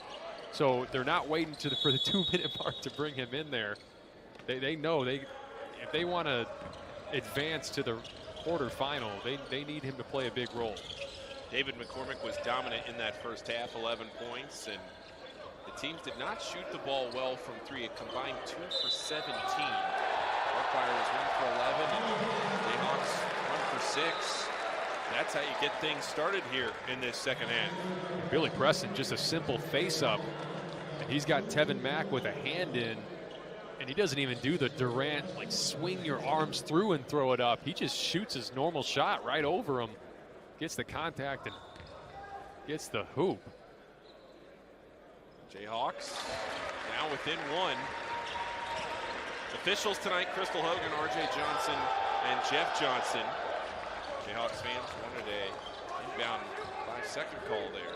So they're not waiting for the 2-minute mark to bring him in there. They know if they want to advance to the quarterfinal, they need him to play a big role. David McCormick was dominant in that first half, 11 points, and the teams did not shoot the ball well from 3. A combined 2 for 17. HeartFIRE was 1 for 11, and Jayhawks 1 for 6. That's how you get things started here in this second half. Billy Preston, just a simple face-up, and he's got Tevin Mack with a hand in, and he doesn't even do the Durant, like, swing your arms through and throw it up. He just shoots his normal shot right over him, gets the contact, and gets the hoop. Jayhawks now within 1. Officials tonight, Crystal Hogan, RJ Johnson, and Jeff Johnson. Jayhawks fans wanted a inbound 5-second call there.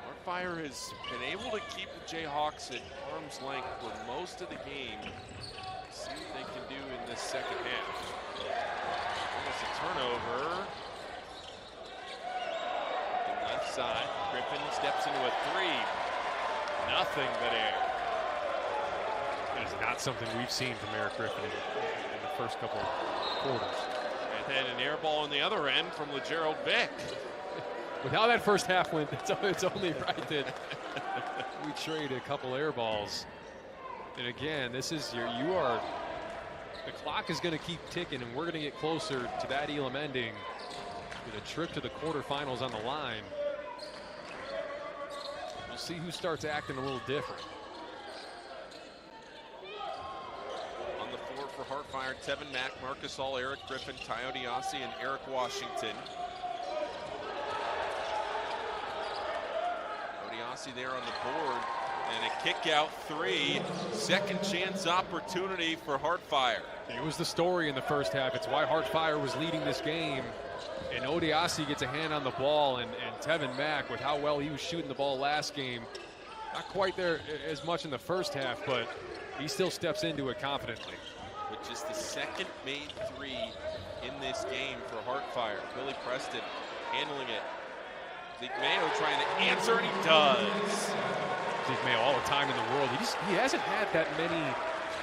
HeartFIRE has been able to keep the Jayhawks at arm's length for most of the game. See what they can do in this second half. Almost a turnover. The left side, Griffin steps into a 3. Nothing but air. That is not something we've seen from Eric Griffin in the first couple of quarters. And then an air ball on the other end from LeGerald Vick. With how that first half went, it's only right that we trade a couple air balls. And again, this is the clock is going to keep ticking, and we're going to get closer to that Elam ending with a trip to the quarterfinals on the line. We'll see who starts acting a little different. On the floor for HeartFIRE, Tevin Mack, Marcus Hall, Eric Griffin, Ty Odiasi, and Eric Washington. Odiasi there on the board, and a kick out 3. Second chance opportunity for HeartFIRE. It was the story in the first half. It's why HeartFIRE was leading this game. And Odiasi gets a hand on the ball, and Tevin Mack, with how well he was shooting the ball last game, not quite there as much in the first half, but he still steps into it confidently. With just the second made 3 in this game for HeartFIRE. Billy Preston handling it. Zeke Mayo trying to answer, and he does. Zeke Mayo all the time in the world. He hasn't had that many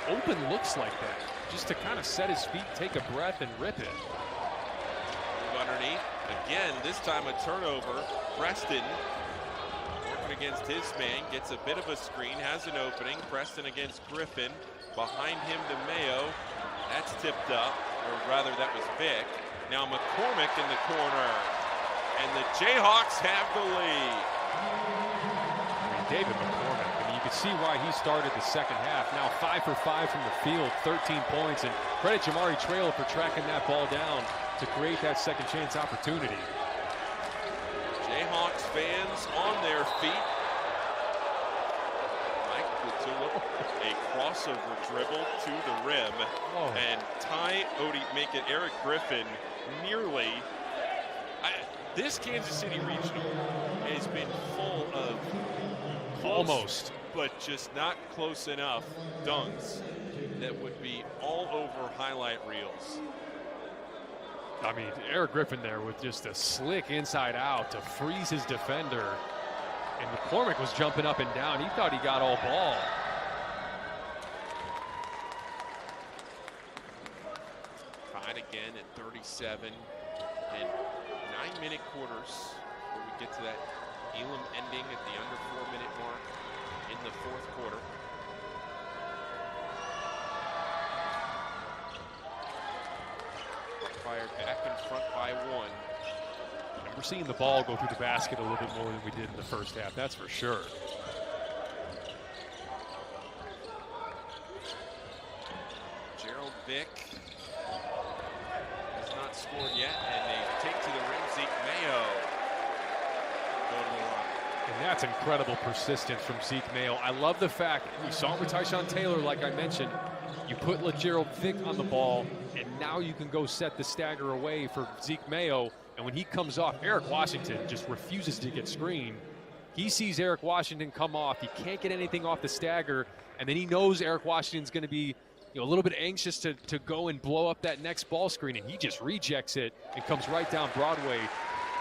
open looks like that. Just to kind of set his feet, take a breath, and rip it. Move underneath. Again, this time a turnover. Preston working against his man, gets a bit of a screen, has an opening. Preston against Griffin. Behind him to Mayo. That's tipped up, or rather that was Vick. Now McCormick in the corner. And the Jayhawks have the lead. David McCormick, you can see why he started the second half. Now 5 for 5 from the field, 13 points. And credit Jamari Trail for tracking that ball down to create that second chance opportunity. Jayhawks fans on their feet. Mike LaTulip, a crossover dribble to the rim. Oh. And Ty Odie make it Eric Griffin nearly. This Kansas City Regional has been full of close, Almost. but just not close enough dunks that would be all over highlight reels. I mean, Eric Griffin there with just a slick inside out to freeze his defender. And McCormick was jumping up and down. He thought he got all ball. Tied again at 37 and 9-minute quarters before we get to that Elam ending at the under 4-minute mark in the fourth quarter. HeartFIRE back in front by 1. And we're seeing the ball go through the basket a little bit more than we did in the first half, that's for sure. Gerald Vick has not scored yet, and they take to the rim. Zeke Mayo go to the line. And that's incredible persistence from Zeke Mayo. I love the fact we saw it with Tyshawn Taylor, like I mentioned. You put LeGerald Vick on the ball, and now you can go set the stagger away for Zeke Mayo. And when he comes off, Eric Washington just refuses to get screened. He sees Eric Washington come off. He can't get anything off the stagger, and then he knows Eric Washington's going to be a little bit anxious to go and blow up that next ball screen, and he just rejects it and comes right down Broadway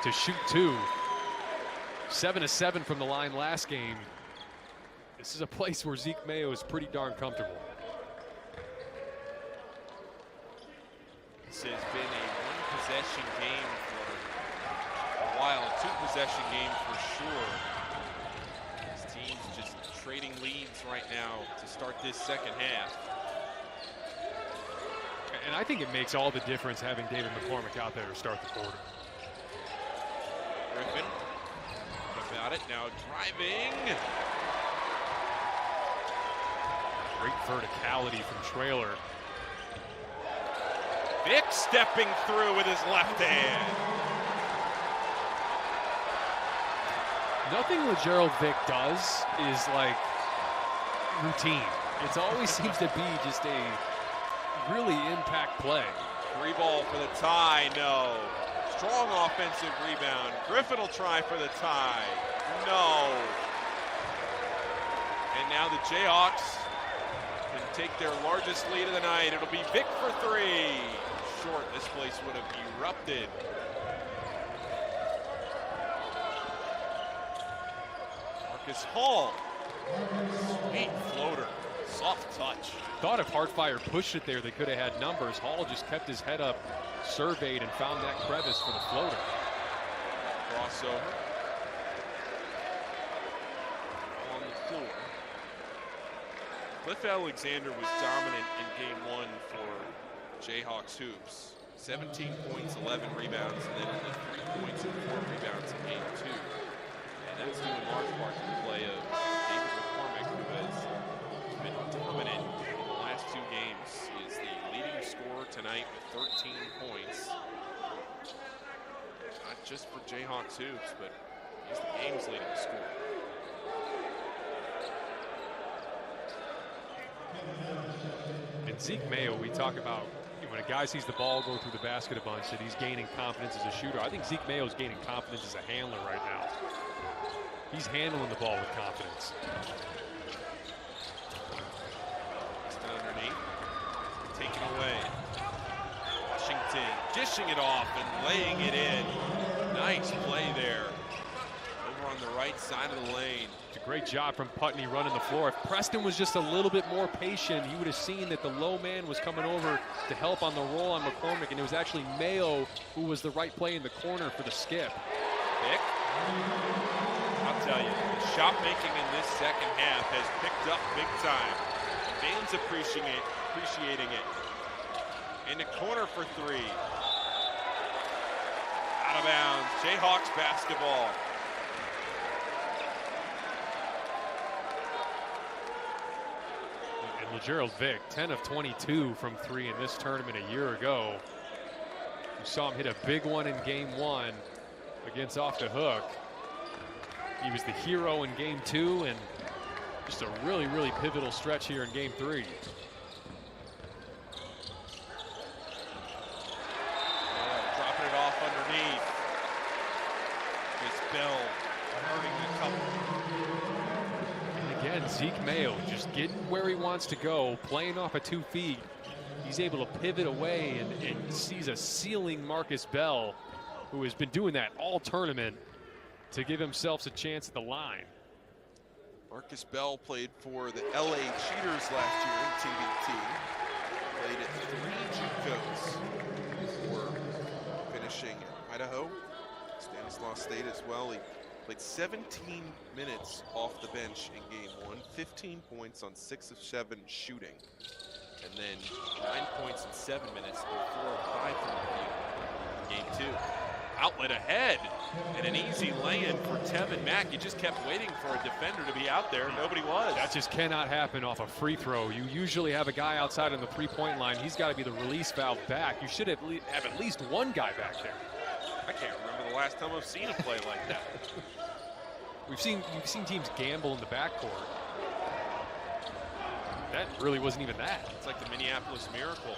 to shoot 2. 7 of 7 from the line last game. This is a place where Zeke Mayo is pretty darn comfortable. This has been a one-possession game for a while, a two-possession game for sure. This team's just trading leads right now to start this second half. And I think it makes all the difference having David McCormick out there to start the quarter. Griffin about it, now driving. Great verticality from Traylor. Vick stepping through with his left hand. Nothing LeGerald Vick does is like routine. It always seems to be just a really impact play. 3 ball for the tie, no. Strong offensive rebound. Griffin will try for the tie. No. And now the Jayhawks can take their largest lead of the night. It'll be Vick for 3. Short, this place would have erupted. Marcus Hall. Sweet floater. Soft touch. Thought if HeartFIRE pushed it there, they could have had numbers. Hall just kept his head up, surveyed, and found that crevice for the floater. Crossover. On the floor. Cliff Alexander was dominant in game 1 for Jayhawks hoops. 17 points, 11 rebounds, and then only 3 points and 4 rebounds in game 2. And that's due in large part to the play of David McCormick, who has been dominant in the last 2 games. He is the leading scorer tonight with 13 points. Not just for Jayhawks hoops, but he's the game's leading scorer. And Zeke Mayo, we talk about when a guy sees the ball go through the basket a bunch, that he's gaining confidence as a shooter. I think Zeke Mayo's gaining confidence as a handler right now. He's handling the ball with confidence. Still underneath. Taken away. Washington dishing it off and laying it in. Nice play there. Over on the right side of the lane. It's a great job from Putney running the floor. If Preston was just a little bit more patient, he would have seen that the low man was coming over to help on the roll on McCormick, and it was actually Mayo who was the right play in the corner for the skip. Vick. I'll tell you, the shot making in this second half has picked up big time. Fans appreciating it. In the corner for 3. Out of bounds. Jayhawks basketball. And LeGerald Vick, 10 of 22 from 3 in this tournament a year ago. You saw him hit a big one in game 1 against Off the Hook. He was the hero in game 2, and just a really, really pivotal stretch here in game 3. Dropping it off underneath. It's Bell hurting the couple. Zeke Mayo just getting where he wants to go, playing off of 2 feet. He's able to pivot away and sees a ceiling Marcus Bell, who has been doing that all tournament, to give himself a chance at the line. Marcus Bell played for the LA Cheaters last year in TBT. Played at 3 JUCOs before finishing at Idaho, Stanislaus State as well. He played 17 minutes off the bench in game 1, 15 points on 6 of 7 shooting, and then 9 points in 7 minutes and 4 of 5 from the field in game 2. Outlet ahead, and an easy lay-in for Tevin Mack. He just kept waiting for a defender to be out there. Nobody was. That just cannot happen off a free throw. You usually have a guy outside on the 3-point line. He's got to be the release valve back. You should have at least one guy back there. I can't remember the last time I've seen a play like that. You've seen teams gamble in the backcourt. That really wasn't even that. It's like the Minneapolis Miracle.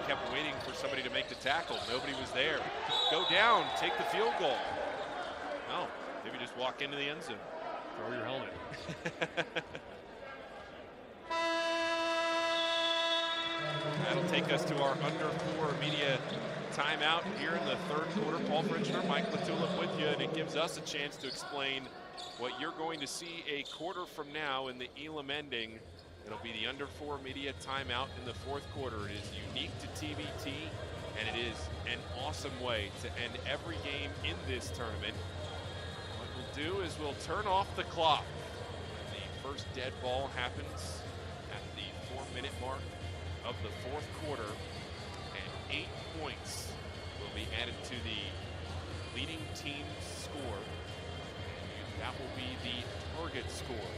Kept waiting for somebody to make the tackle. Nobody was there. Go down, take the field goal. No, maybe just walk into the end zone. Throw your helmet. That'll take us to our under 4 media timeout here in the 3rd quarter. Paul Frenchner, Mike Latulip with you, and it gives us a chance to explain what you're going to see a quarter from now in the Elam ending. It'll be the under 4 media timeout in the 4th quarter. It is unique to TBT, and it is an awesome way to end every game in this tournament. What we'll do is we'll turn off the clock. The first dead ball happens at the 4-minute mark of the 4th quarter, and 8 points will be added to the leading team's score. And that will be the target score.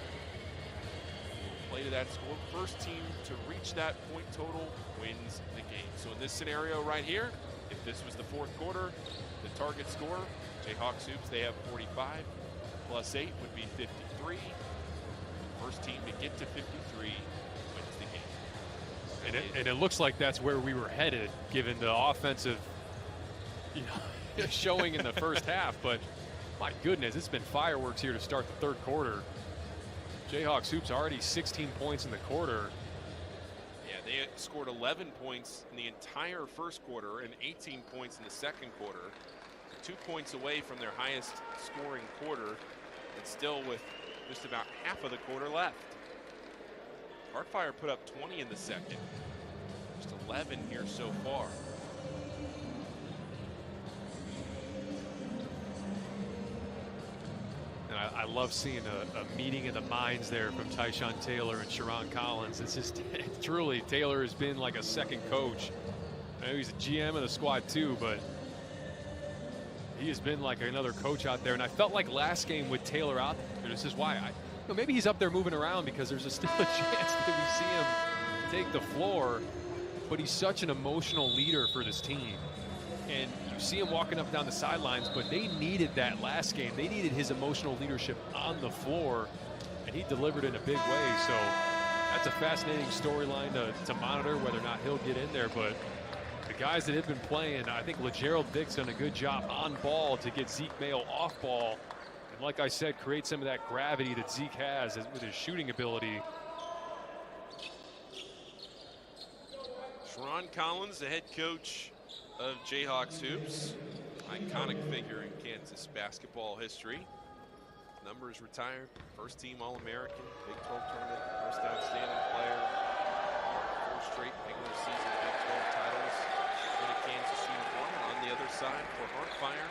Play to that score. First team to reach that point total wins the game. So in this scenario right here, if this was the 4th quarter, the target score, Jayhawks hoops, they have 45, plus 8 would be 53. First team to get to 53 wins the game. And it looks like that's where we were headed, given the offensive, showing in the first half. But my goodness, it's been fireworks here to start the 3rd quarter. Jayhawks hoops already 16 points in the quarter. Yeah, they scored 11 points in the entire 1st quarter and 18 points in the 2nd quarter. 2 points away from their highest scoring quarter, and still with just about half of the quarter left. HeartFIRE put up 20 in the 2nd. Just 11 here so far. And I love seeing a meeting of the minds there from Tyshawn Taylor and Sharon Collins. It's just truly, Taylor has been like a second coach. I know he's a GM of the squad too, but he has been like another coach out there. And I felt like last game with Taylor out there, this is why maybe he's up there moving around because there's still a chance that we see him take the floor. But he's such an emotional leader for this team. And you see him walking up and down the sidelines, but they needed that last game. They needed his emotional leadership on the floor, and he delivered in a big way. So that's a fascinating storyline to monitor whether or not he'll get in there. But the guys that have been playing, I think LeGerald Dick's done a good job on ball to get Zeke Mayo off ball. And like I said, create some of that gravity that Zeke has with his shooting ability. Sharon Collins, the head coach of Jayhawks hoops, iconic figure in Kansas basketball history. Numbers retired, first team All-American, Big 12 tournament, most outstanding player, 4 straight regular season Big 12 titles in a Kansas uniform. And on the other side for HeartFIRE,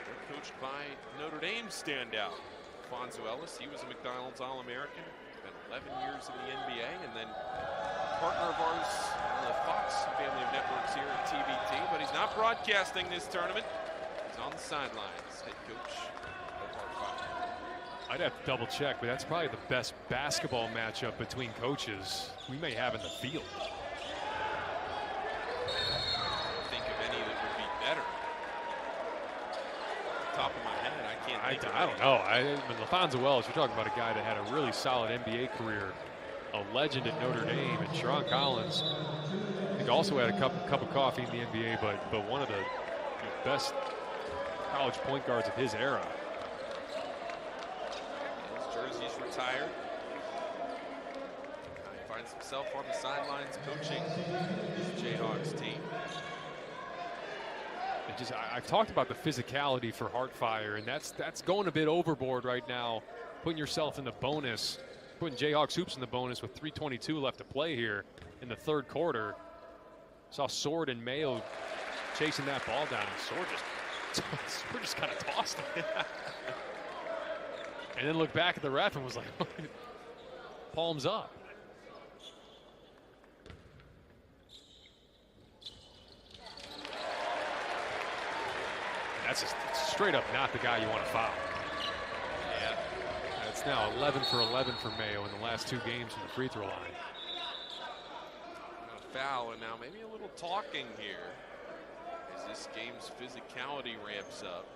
they're coached by Notre Dame standout Fonzo Ellis. He was a McDonald's All-American, spent 11 years in the NBA, and then partner of ours on the Fox family of networks here at TBT, but he's not broadcasting this tournament. He's on the sidelines, head coach of HeartFIRE. I'd have to double check, but that's probably the best basketball matchup between coaches we may have in the field. Think of any that would be better. Off the top of my head, I can't think of I don't know. LaFonso Wells, you're talking about a guy that had a really solid NBA career, a legend at Notre Dame, and Sharon Collins, I think also had a cup of coffee in the NBA, but one of the best college point guards of his era. His jersey's retired. himself on the sidelines coaching this Jayhawks team. I've talked about the physicality for HeartFIRE, and that's going a bit overboard right now, putting yourself in the bonus, putting Jayhawks hoops in the bonus with 3:22 left to play here in the third quarter. Saw Sword and Mayo chasing that ball down, and Sword just kind of tossed it. And then looked back at the ref and was like, palms up. That's just straight up not the guy you want to foul. Yeah. It's now 11 for 11 for Mayo in the last 2 games from the free throw line. A foul, and now maybe a little talking here as this game's physicality ramps up.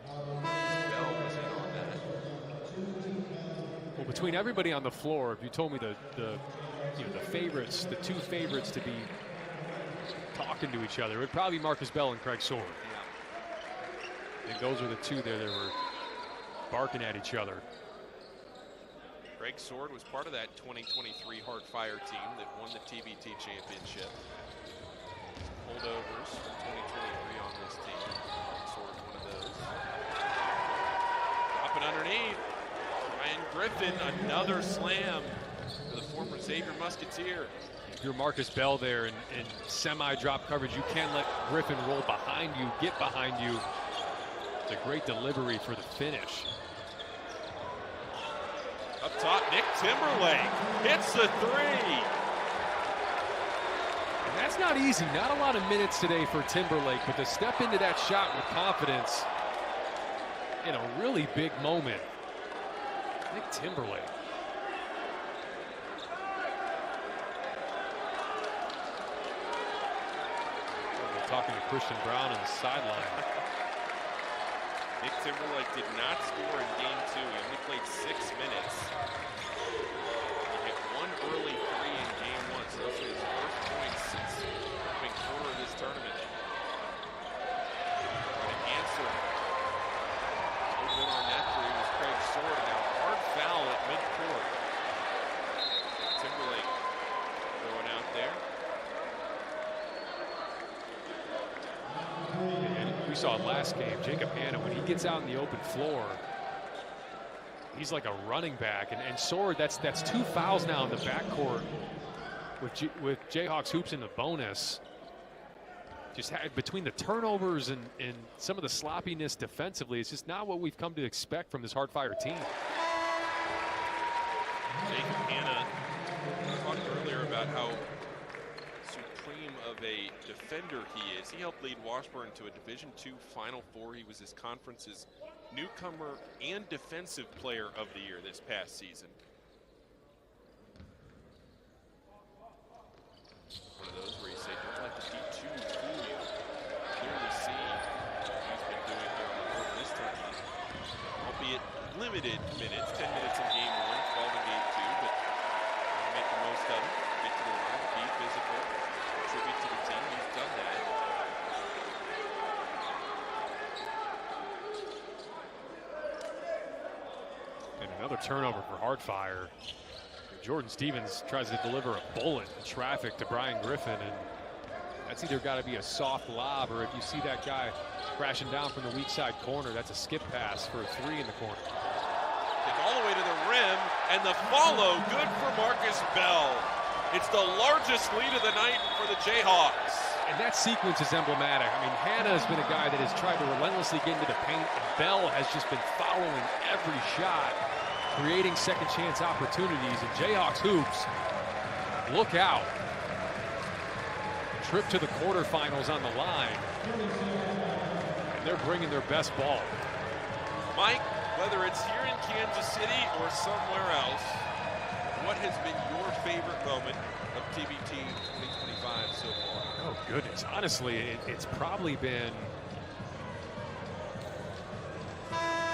Bell was in on that. Well, between everybody on the floor, if you told me the favorites, the 2 favorites to be talking to each other, it would probably be Marcus Bell and Craig Sword. I think those were the 2 there that were barking at each other. Craig Sword was part of that 2023 HeartFIRE team that won the TBT championship. Holdovers from 2023 on this team. Sword one of those. Dropping underneath. Ryan Griffin, another slam for the former Xavier Musketeer. If you're Marcus Bell there in semi-drop coverage, you can't let Griffin roll behind you, get behind you. It's a great delivery for the finish. Up top, Nick Timberlake hits the 3. And that's not easy. Not a lot of minutes today for Timberlake, but to step into that shot with confidence in a really big moment. Nick Timberlake. We're talking to Christian Brown on the sideline. Nick Timberlake did not score in game 2. He only played 6 minutes. He hit 1 early 3 in game 1, so those are his first points since coming quarter of this tournament. An answer over on that 3 was Craig Sword. Now hard foul at midcourt. Timberlake going out there. We saw it last game, Jacob Hanna, when he gets out in the open floor, he's like a running back. And Sword, that's 2 fouls now in the backcourt with Jayhawks hoops in the bonus. Just had, between the turnovers and some of the sloppiness defensively, it's just not what we've come to expect from this HeartFIRE team. Jacob Hanna, we talked earlier about how supreme of a defender he is. He helped lead Washburn to a Division II Final Four. He was his conference's newcomer and defensive player of the year this past season. One of those where you say, don't let the D2 fool you. Clearly see what he's been doing here on the board in this tournament. Albeit limited minutes, 10 minutes in game 1, 12 in game 2, but make the most of it. Get to the line, be physical, contribute to the team. He's done that. And another turnover for HeartFIRe. Jordan Stevens tries to deliver a bullet in traffic to Brian Griffin, and that's either got to be a soft lob, or if you see that guy crashing down from the weak side corner, that's a skip pass for a 3 in the corner. Get all the way to the rim, and the follow, good for Marcus Bell. It's the largest lead of the night for the Jayhawks. And that sequence is emblematic. I mean, Hanna has been a guy that has tried to relentlessly get into the paint, and Bell has just been following every shot, creating second chance opportunities. And Jayhawks hoops, look out. Trip to the quarterfinals on the line. And they're bringing their best ball. Mike, whether it's here in Kansas City or somewhere else, what has been your favorite moment of TBT 2025 so far? Oh, goodness. Honestly, it's probably been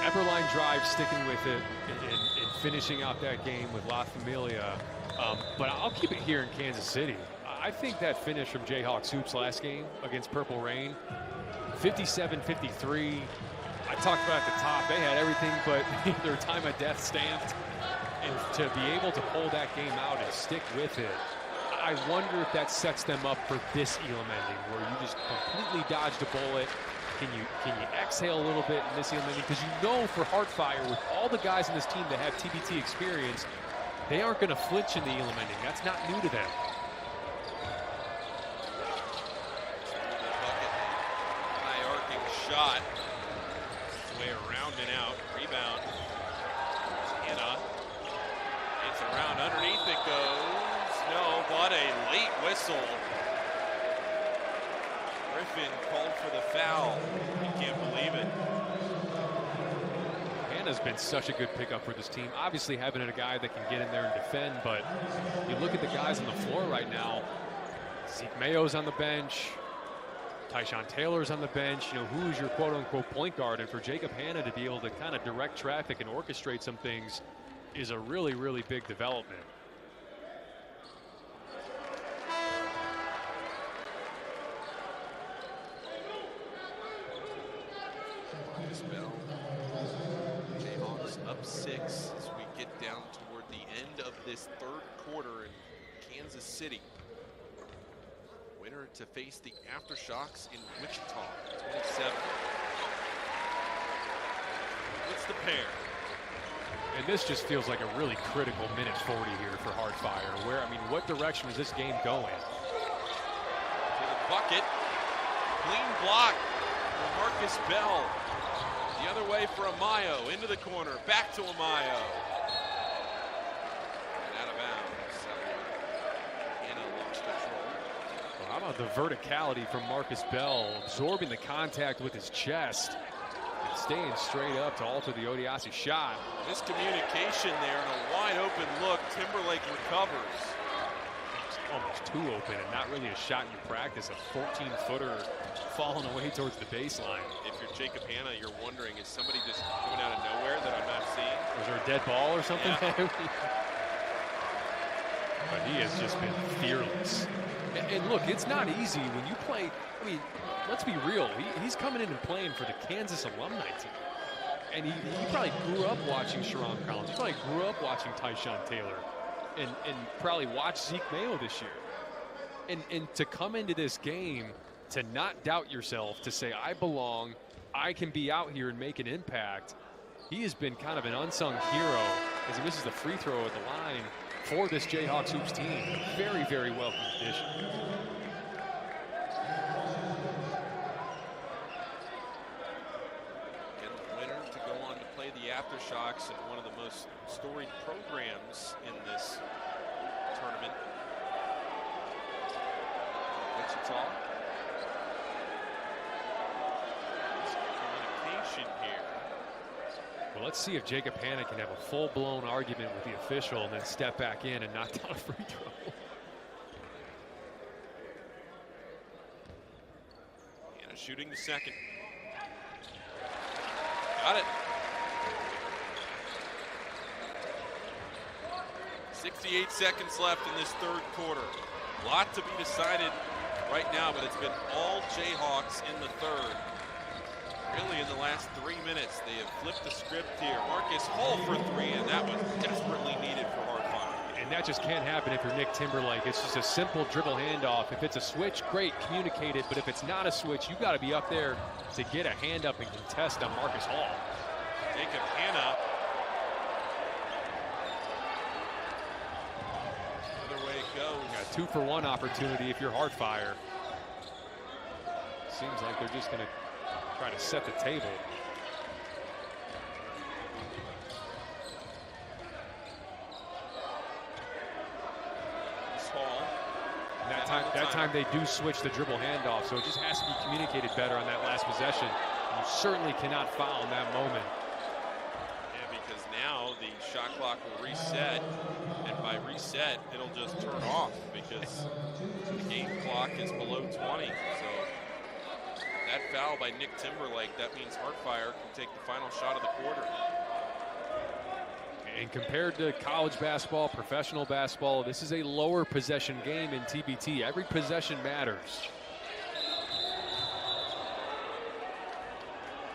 Eberline drive, sticking with it and finishing out that game with La Familia. But I'll keep it here in Kansas City. I think that finish from Jayhawks hoops last game against Purple Rain, 57-53. I talked about at the top, they had everything but their time of death stamped. And to be able to pull that game out and stick with it, I wonder if that sets them up for this Elam ending, where you just completely dodged a bullet. Can you exhale a little bit in this Elam ending? Because you know for HeartFIRE, with all the guys in this team that have TBT experience, they aren't going to flinch in the Elam ending. That's not new to them. High arcing shot. Way around and out. Rebound. Hannah. It's around underneath it goes. No, but a late whistle. Griffin called for the foul. He can't believe it. Hannah's been such a good pickup for this team. Obviously having a guy that can get in there and defend, but you look at the guys on the floor right now. Zeke Mayo's on the bench. Tyshawn Taylor's on the bench. You know, who is your quote-unquote point guard? And for Jacob Hannah to be able to kind of direct traffic and orchestrate some things is a really, really big development. Bell. Jayhawks up 6 as we get down toward the end of this third quarter in Kansas City. Winner to face the Aftershocks in Wichita, 27. What's the pair? And this just feels like a really critical minute 40 here for HeartFIRe. Where, I mean, what direction is this game going? To the bucket. Clean block for Marcus Bell. The other way for Amayo, into the corner, back to Amayo. And out of bounds. Hannah lost control. Well, how about the verticality from Marcus Bell, absorbing the contact with his chest and staying straight up to alter the Odiasi shot. Miscommunication there and a wide open look. Timberlake recovers. Almost too open and not really a shot you practice. A 14-footer falling away towards the baseline. If you're Jacob Hannah, you're wondering, is somebody just coming out of nowhere that I'm not seeing? Was there a dead ball or something? Yeah. But he has just been fearless. And look, it's not easy when you play. I mean, let's be real. He's coming in and playing for the Kansas Alumni team. And he probably grew up watching Sharon Collins. He probably grew up watching Tyshawn Taylor. And probably watch Zeke Mayo this year. And to come into this game, to not doubt yourself, to say, I belong, I can be out here and make an impact. He has been kind of an unsung hero as he misses the free throw at the line for this Jayhawks Hoops team. A very, very welcome addition. And the winner to go on to play the Aftershocks in one of the most storied programs in this tournament. Wichita. Communication here. Well, let's see if Jacob Hannah can have a full-blown argument with the official and then step back in and knock down a free throw. Hannah shooting the second. Got it. 68 seconds left in this third quarter. A lot to be decided right now, but it's been all Jayhawks in the third. Really, in the last 3 minutes, they have flipped the script here. Marcus Hall for 3, and that was desperately needed for HeartFIRE. And that just can't happen if you're Nick Timberlake. It's just a simple dribble handoff. If it's a switch, great, communicate it. But if it's not a switch, you've got to be up there to get a hand up and contest on Marcus Hall. Jacob Hannah. Other way it goes. You got a 2-for-1 opportunity if you're HeartFIRE. Seems like they're just going to try to set the table. That time they do switch the dribble handoff, so it just has to be communicated better on that last possession. You certainly cannot foul in that moment. Yeah, because now the shot clock will reset, and by reset, it'll just turn off because the game clock is below 20. So that foul by Nick Timberlake, that means HeartFIRE can take the final shot of the quarter. And compared to college basketball, professional basketball, this is a lower possession game in TBT. Every possession matters.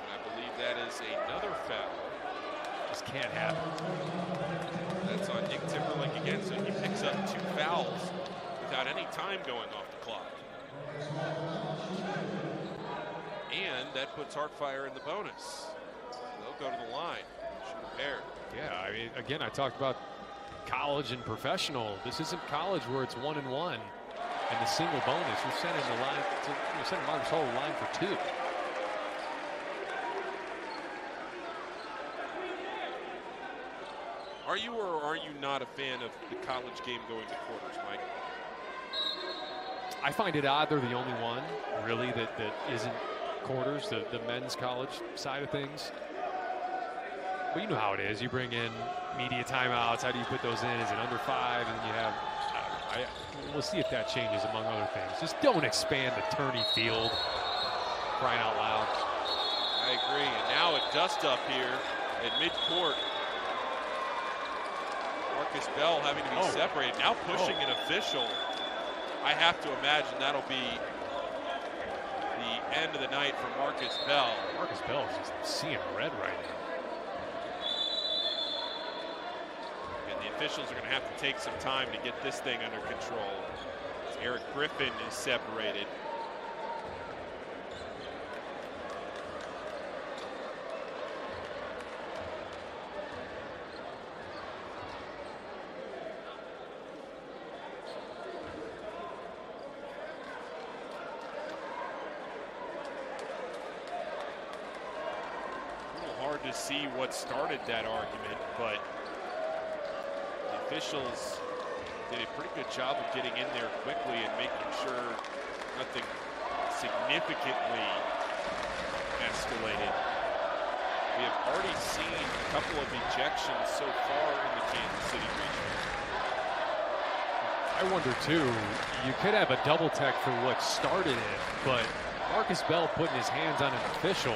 And I believe that is another foul Just can't happen. That's on Nick Timberlake again, so he picks up 2 fouls without any time going off the clock. And that puts HeartFIRE in the bonus. They'll go to the line, shoot a pair. Yeah, I mean, again, I talked about college and professional. This isn't college where it's 1-1 and the single bonus. You're sending the line, you're sending Marcus Hull the line for 2. Are you or are you not a fan of the college game going to quarters, Mike? I find it odd they're the only one, really, that isn't quarters, the men's college side of things. But you know how it is. You bring in media timeouts. How do you put those in? Is it under 5? And you have, we'll see if that changes among other things. Just don't expand the tourney field. Crying out loud. I agree. And now a dust up here at midcourt. Marcus Bell having to be separated. Now pushing an official. I have to imagine that'll be the end of the night for Marcus Bell. Marcus Bell is just seeing red right now. And the officials are going to have to take some time to get this thing under control. As Eric Griffin is separated. To see what started that argument, but the officials did a pretty good job of getting in there quickly and making sure nothing significantly escalated. We have already seen a couple of ejections so far in the Kansas City region. I wonder too, you could have a double tech for what started it, but Marcus Bell putting his hands on an official,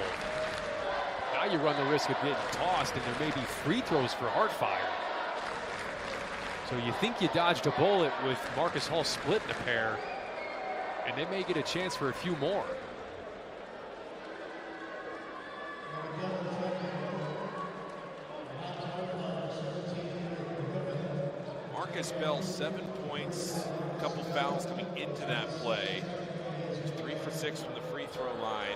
now you run the risk of getting tossed, and there may be free throws for HeartFIRE. So you think you dodged a bullet with Marcus Hull splitting a pair, and they may get a chance for a few more. Marcus Bell, 7 points, a couple fouls coming into that play. 3 for 6 from the free throw line.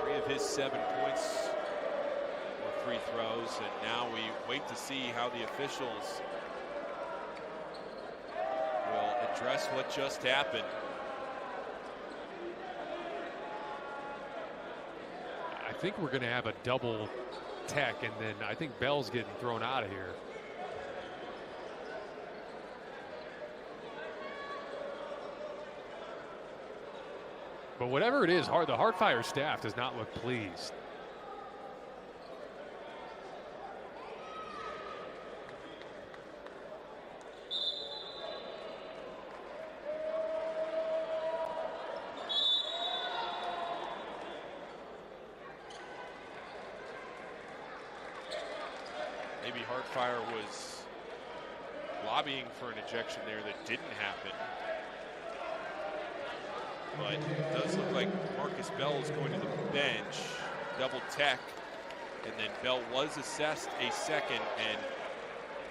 3 of his 7 points were free throws, and now we wait to see how the officials will address what just happened. I think we're going to have a double tech, and then I think Bell's getting thrown out of here. But whatever it is, the HeartFIRE staff does not look pleased. Maybe HeartFIRE was lobbying for an ejection there that didn't happen. But it does look like Marcus Bell is going to the bench, double tech, and then Bell was assessed a second, and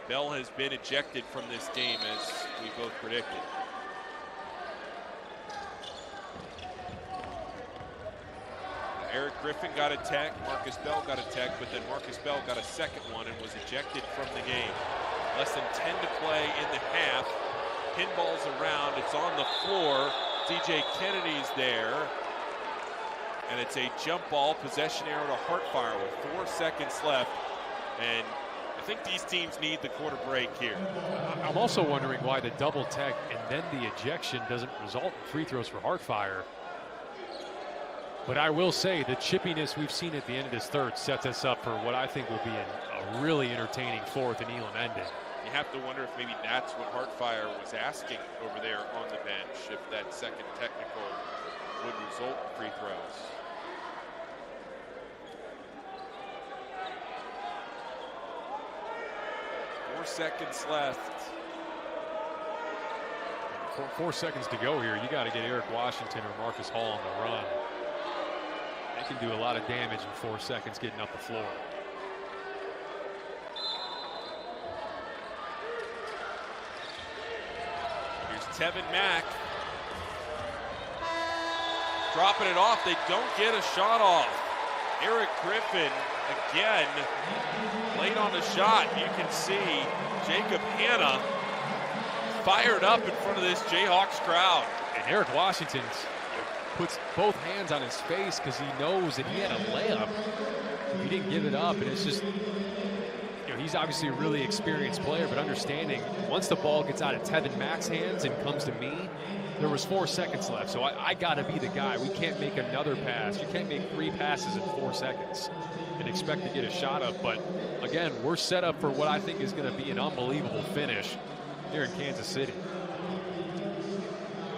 Bell has been ejected from this game as we both predicted. Eric Griffin got a tech, Marcus Bell got a tech, but then Marcus Bell got a second one and was ejected from the game. Less than 10 to play in the half. Pinball's around, it's on the floor. DJ Kennedy's there, and it's a jump ball, possession arrow to HeartFIRE with 4 seconds left, and I think these teams need the quarter break here. I'm also wondering why the double tech and then the ejection doesn't result in free throws for HeartFIRE. But I will say the chippiness we've seen at the end of this third sets us up for what I think will be a really entertaining fourth and Elam ending. You have to wonder if maybe that's what HeartFIRE was asking over there on the bench, if that second technical would result in free throws. Four seconds left. 4 seconds to go here. You got to get Eric Washington or Marcus Hull on the run. They can do a lot of damage in 4 seconds getting up the floor. Here's Tevin Mack. Dropping it off. They don't get a shot off. Eric Griffin again late on the shot. You can see Jacob Hanna fired up in front of this Jayhawks crowd. And Eric Washington puts both hands on his face because he knows that he had a layup. He didn't give it up, and it's just, you know, he's obviously a really experienced player, but understanding once the ball gets out of Tevin Mack's hands and comes to me, there was 4 seconds left, so I got to be the guy. We can't make another pass. You can't make 3 passes in 4 seconds and expect to get a shot up. But again, we're set up for what I think is going to be an unbelievable finish here in Kansas City.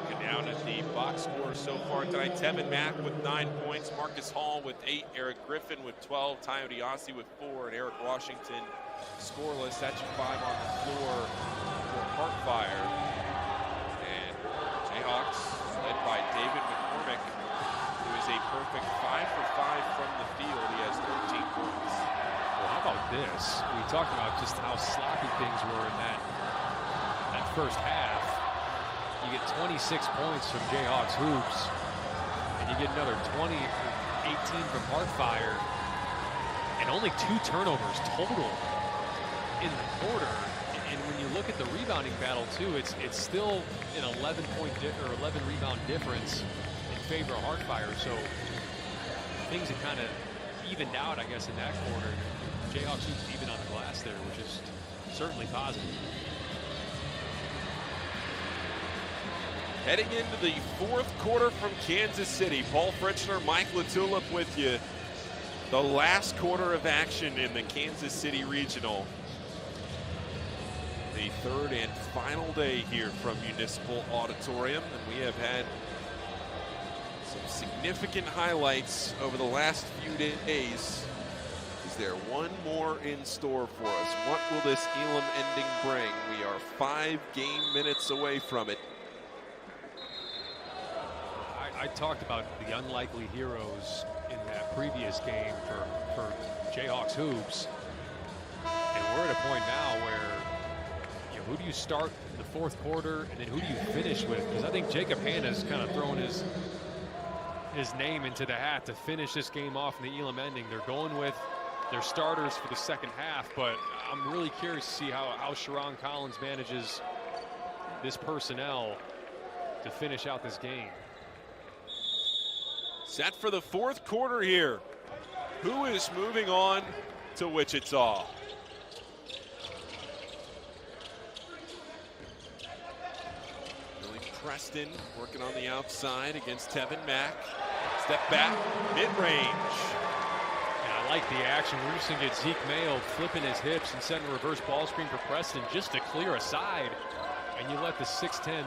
Looking down at the box score so far tonight, Tevin Mack with 9 points, Marcus Hall with 8, Eric Griffin with 12, Tayo Diassi with 4, and Eric Washington scoreless. That's your 5 on the floor for HeartFIRE. And Jayhawks led by David McCormick, who is a perfect 5 for 5 from the field. He has 13 points. Well, how about this? We talked about just how sloppy things were in that first half. You get 26 points from Jayhawks hoops, and you get another 18 from HeartFIRE, and only 2 turnovers total in the quarter. And when you look at the rebounding battle too, it's still an 11 rebound difference in favor of HeartFIRE. So things have kind of evened out, I guess, in that quarter. Jayhawks hoops even on the glass there, which is certainly positive. Heading into the 4th quarter from Kansas City, Paul Fritchner, Mike LaTulip with you. The last quarter of action in the Kansas City Regional. The 3rd and final day here from Municipal Auditorium, and we have had some significant highlights over the last few days. Is there one more in store for us? What will this Elam ending bring? We are 5 game minutes away from it. I talked about the unlikely heroes in that previous game for Jayhawks hoops, and we're at a point now where, you know, who do you start in the 4th quarter, and then who do you finish with? Because I think Jacob Hanna's kind of thrown his name into the hat to finish this game off in the Elam ending. They're going with their starters for the 2nd half, but I'm really curious to see how Sharon Collins manages this personnel to finish out this game. Set for the 4th quarter here. Who is moving on to Wichita? Billy Preston working on the outside against Tevin Mack. Step back, mid-range. And I like the action. We're just going to get Zeke Mayo flipping his hips and setting a reverse ball screen for Preston just to clear a side. And you let the 6'10"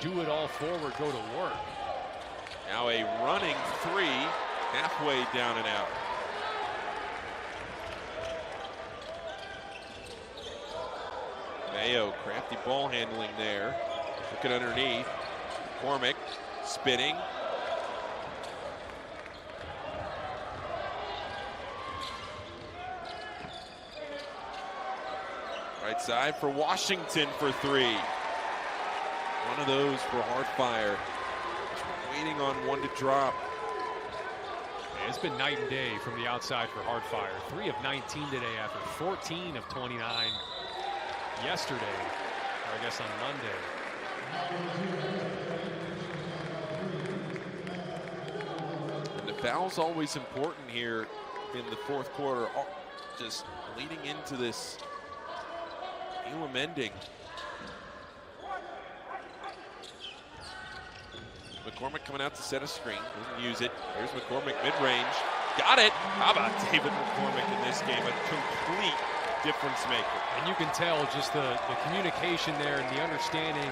do it all forward go to work. Now a running 3, halfway down and out. Mayo, crafty ball handling there. Looking underneath. McCormick spinning. Right side for Washington for 3. One of those for HeartFIRE. Waiting on one to drop. Yeah, it's been night and day from the outside for HeartFIRE. 3 of 19 today after 14 of 29 yesterday, or I guess on Monday. And the foul's always important here in the 4th quarter, just leading into this Elam ending. McCormick coming out to set a screen. Doesn't use it. Here's McCormick mid-range. Got it. How about David McCormick in this game? A complete difference maker. And you can tell just the communication there and the understanding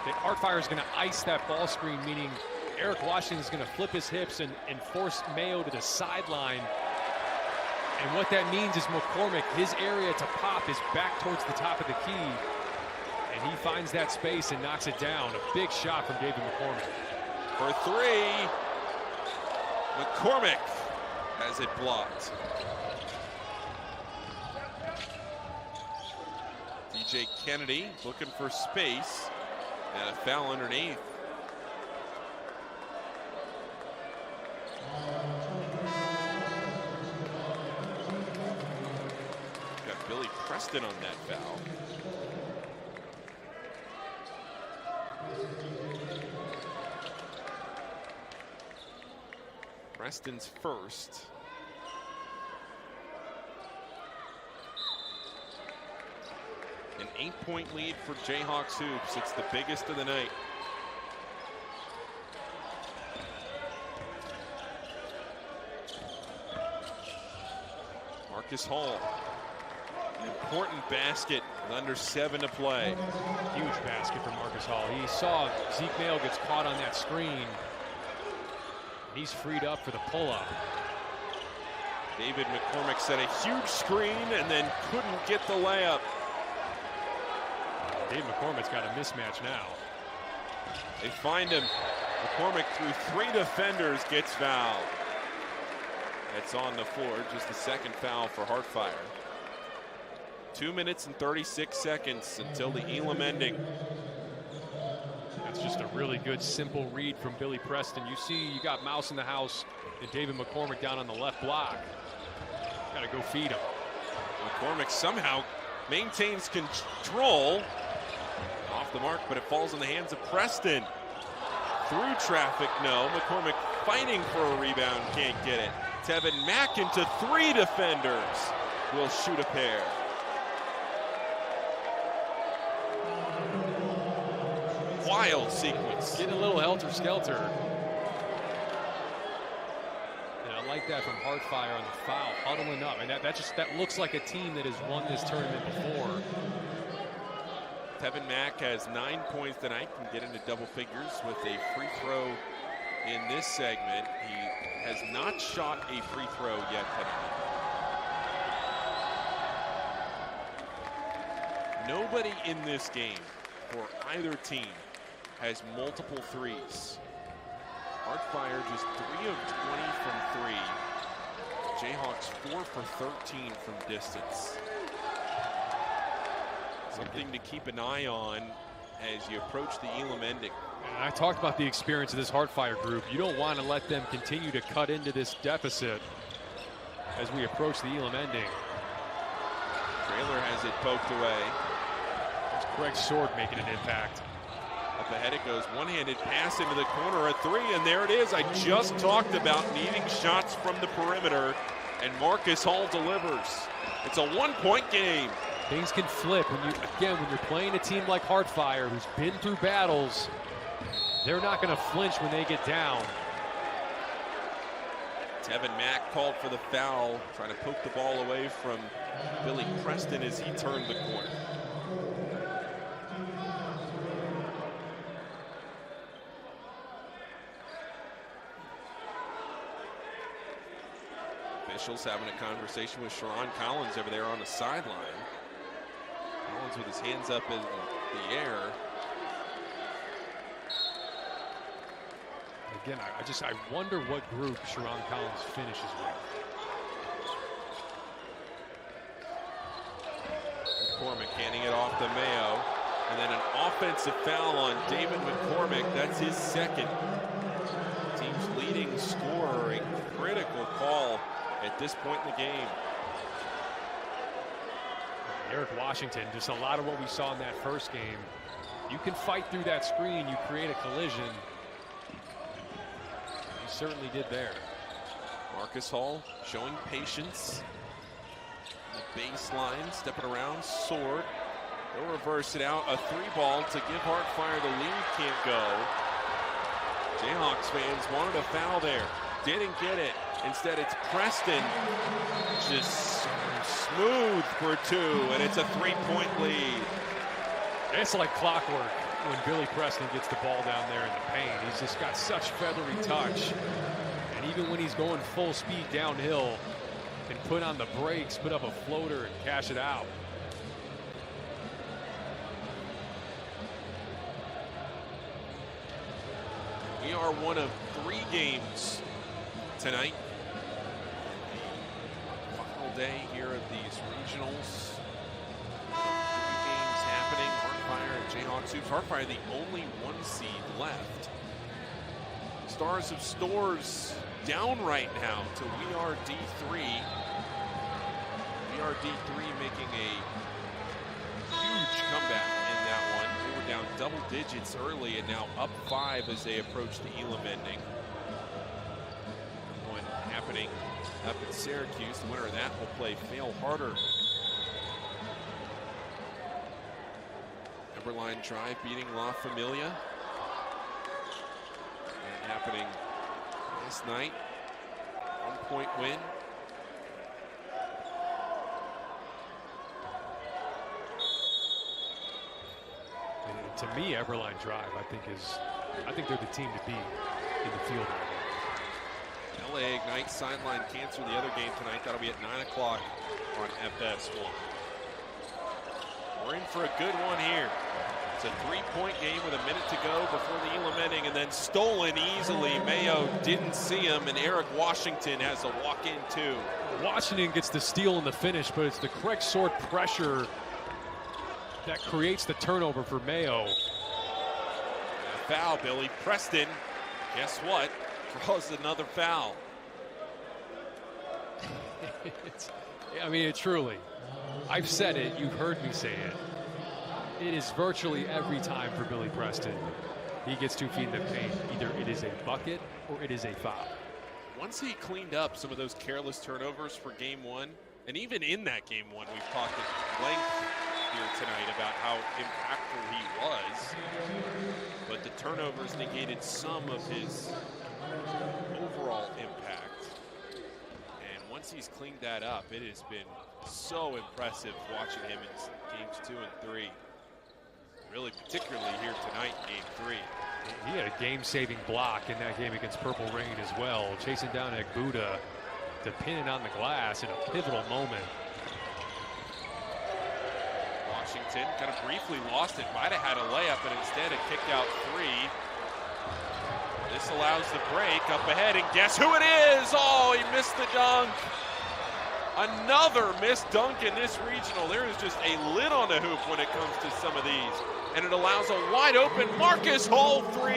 that HeartFIRE is going to ice that ball screen, meaning Eric Washington is going to flip his hips and force Mayo to the sideline. And what that means is McCormick, his area to pop is back towards the top of the key. And he finds that space and knocks it down. A big shot from David McCormick. For 3, McCormick Has it blocked. DJ Kennedy looking for space, and a foul underneath. Got Billy Preston on that foul. Preston's first. An 8-point lead for Jayhawks hoops. It's the biggest of the night. Marcus Hall. An important basket with under 7 to play. Huge basket for Marcus Hall. He saw Zeke Mail gets caught on that screen. He's freed up for the pull-up. David McCormick set a huge screen and then couldn't get the layup. Dave McCormick's got a mismatch now. They find him. McCormick through 3 defenders gets fouled. That's on the floor, just the second foul for HeartFIRE. 2 minutes and 36 seconds until the Elam ending. That's just a really good, simple read from Billy Preston. You see, you got Mouse in the house and David McCormick down on the left block. Got to go feed him. McCormick somehow maintains control. Off the mark, but it falls in the hands of Preston. Through traffic, no. McCormick fighting for a rebound, can't get it. Tevin Mack into 3 defenders. Will shoot a pair. Wild sequence. Getting a little helter-skelter. And I like that from HeartFIRE on the foul, huddling up. And that looks like a team that has won this tournament before. Tevin Mack has 9 points tonight, can get into double figures with a free throw in this segment. He has not shot a free throw yet tonight. Nobody in this game for either team has multiple threes. HeartFIRE just 3 of 20 from 3. Jayhawks 4 for 13 from distance. Something to keep an eye on as you approach the Elam ending. And I talked about the experience of this HeartFIRE group. You don't want to let them continue to cut into this deficit as we approach the Elam ending. Traylor has it poked away. It's Greg Sword making an impact. Up ahead it goes, one-handed pass into the corner, a 3, and there it is. I just talked about needing shots from the perimeter, and Marcus Hall delivers. It's a 1-point game. Things can flip when you're playing a team like HeartFIRE who's been through battles. They're not going to flinch when they get down. Tevin Mack called for the foul, trying to poke the ball away from Billy Preston as he turned the corner. Officials having a conversation with Sharon Collins over there on the sideline. Collins with his hands up in the air. Again, I wonder what group Sharon Collins finishes with. McCormick handing it off to Mayo. And then an offensive foul on David McCormick. That's his second. Team's leading scorer, a critical call at this point in the game. Eric Washington, just a lot of what we saw in that first game. You can fight through that screen, you create a collision. He certainly did there. Marcus Hall showing patience. The baseline, stepping around, Sword. They'll reverse it out, a 3-ball to give HeartFIRE the lead, can't go. Jayhawks fans wanted a foul there, didn't get it. Instead, it's Preston, just smooth for 2, and it's a 3-point lead. It's like clockwork when Billy Preston gets the ball down there in the paint. He's just got such feathery touch. And even when he's going full speed downhill, can put on the brakes, put up a floater, and cash it out. We are one of 3 games tonight. day here at these regionals. 3 games happening. HeartFIRE and JHX Hoops. HeartFIRE the only 1 seed left. Stars of Stores down right now to We Are D3. We Are D3 making a huge comeback in that one. They were down double digits early and now up 5 as they approach the Elam ending. One happening up in Syracuse. The winner of that will play Fail Harder. Eberline Drive beating La Familia. And happening last night. 1-point win. And to me, Eberline Drive, I think they're the team to beat in the field right now. LA Ignite sideline cancer the other game tonight. That'll be at 9 o'clock on FS1. We're in for a good one here. It's a 3-point game with a minute to go before the Elam ending, and then stolen easily. Mayo didn't see him, and Eric Washington has a walk-in too. Washington gets the steal in the finish, but it's the correct sort pressure that creates the turnover for Mayo. A foul, Billy. Preston, guess what? Draws another foul. I mean, truly, I've said it, you've heard me say it. It is virtually every time for Billy Preston. He gets 2 feet in the paint. Either it is a bucket or it is a foul. Once he cleaned up some of those careless turnovers for game 1, and even in that game 1, we've talked at length here tonight about how impactful he was. But the turnovers negated some of his overall impact. And once he's cleaned that up, it has been so impressive watching him in games 2 and 3. Really, particularly here tonight in game 3. He had a game-saving block in that game against Purple Rain as well, chasing down Egbuda to pin it on the glass in a pivotal moment. Washington kind of briefly lost it, might have had a layup, and instead it kicked out 3. This allows the break up ahead, and guess who it is? Oh, he missed the dunk. Another missed dunk in this regional. There is just a lid on the hoop when it comes to some of these. And it allows a wide open Marcus Hall 3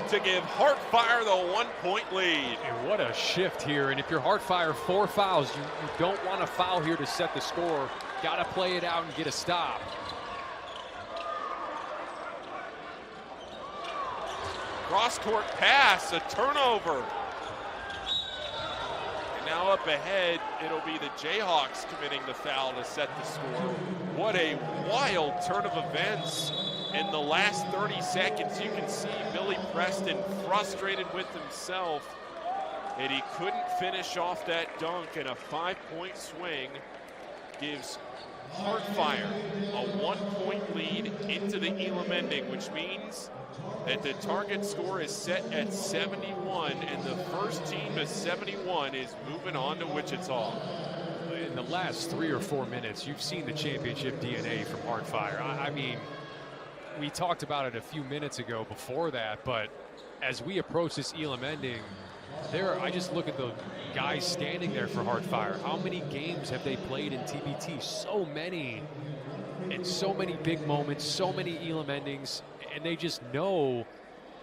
to give HeartFIRE the 1-point lead. And what a shift here. And if you're HeartFIRE, 4 fouls. You don't want to foul here to set the score. Got to play it out and get a stop. Cross-court pass, a turnover. And now up ahead, it'll be the Jayhawks committing the foul to set the score. What a wild turn of events. In the last 30 seconds, you can see Billy Preston frustrated with himself, and he couldn't finish off that dunk, and a 5-point swing gives HeartFIRE a 1-point lead into the Elam ending, which means that the target score is set at 71, and the first team to 71 is moving on to Wichita. In the last 3 or 4 minutes, you've seen the championship DNA from HeartFIRE. I mean, we talked about it a few minutes ago before that, but as we approach this Elam ending, I just look at the guys standing there for HeartFIRE. How many games have they played in TBT? So many, and so many big moments, so many Elam endings, and they just know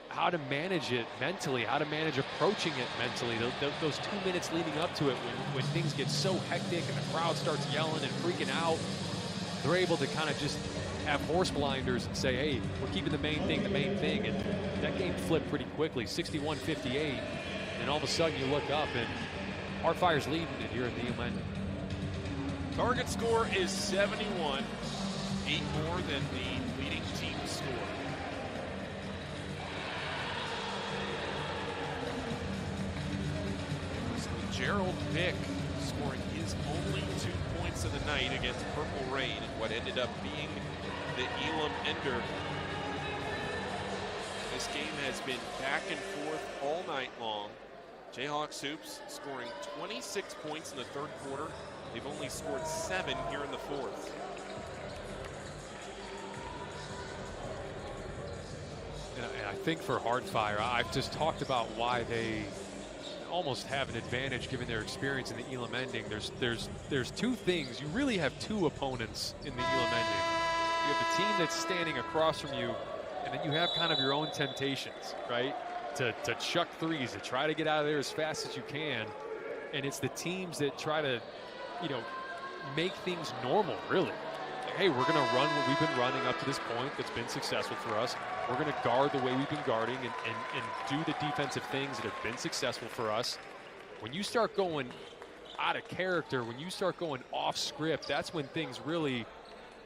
how to manage it mentally, how to manage approaching it mentally. Those 2 minutes leading up to it, when things get so hectic and the crowd starts yelling and freaking out, they're able to kind of just have horse blinders and say, hey, we're keeping the main thing. And that game flipped pretty quickly, 61-58. And all of a sudden you look up and HeartFIRE's leading it here at the Elam ending. Target score is 71, 8 more than the leading team score. Gerald Pick scoring his only 2 points of the night against Purple Rain in what ended up being the Elam ender. This game has been back and forth all night long. JHX Hoops scoring 26 points in the 3rd quarter. They've only scored 7 here in the 4th. And I think for HeartFIRE, I've just talked about why they almost have an advantage given their experience in the Elam ending. There's two things. You really have two opponents in the Elam ending. You have the team that's standing across from you, and then you have kind of your own temptations, right? To chuck threes, to try to get out of there as fast as you can. And it's the teams that try to, make things normal, really. Like, hey, we're going to run what we've been running up to this point that's been successful for us. We're going to guard the way we've been guarding and do the defensive things that have been successful for us. When you start going out of character, when you start going off script, that's when things really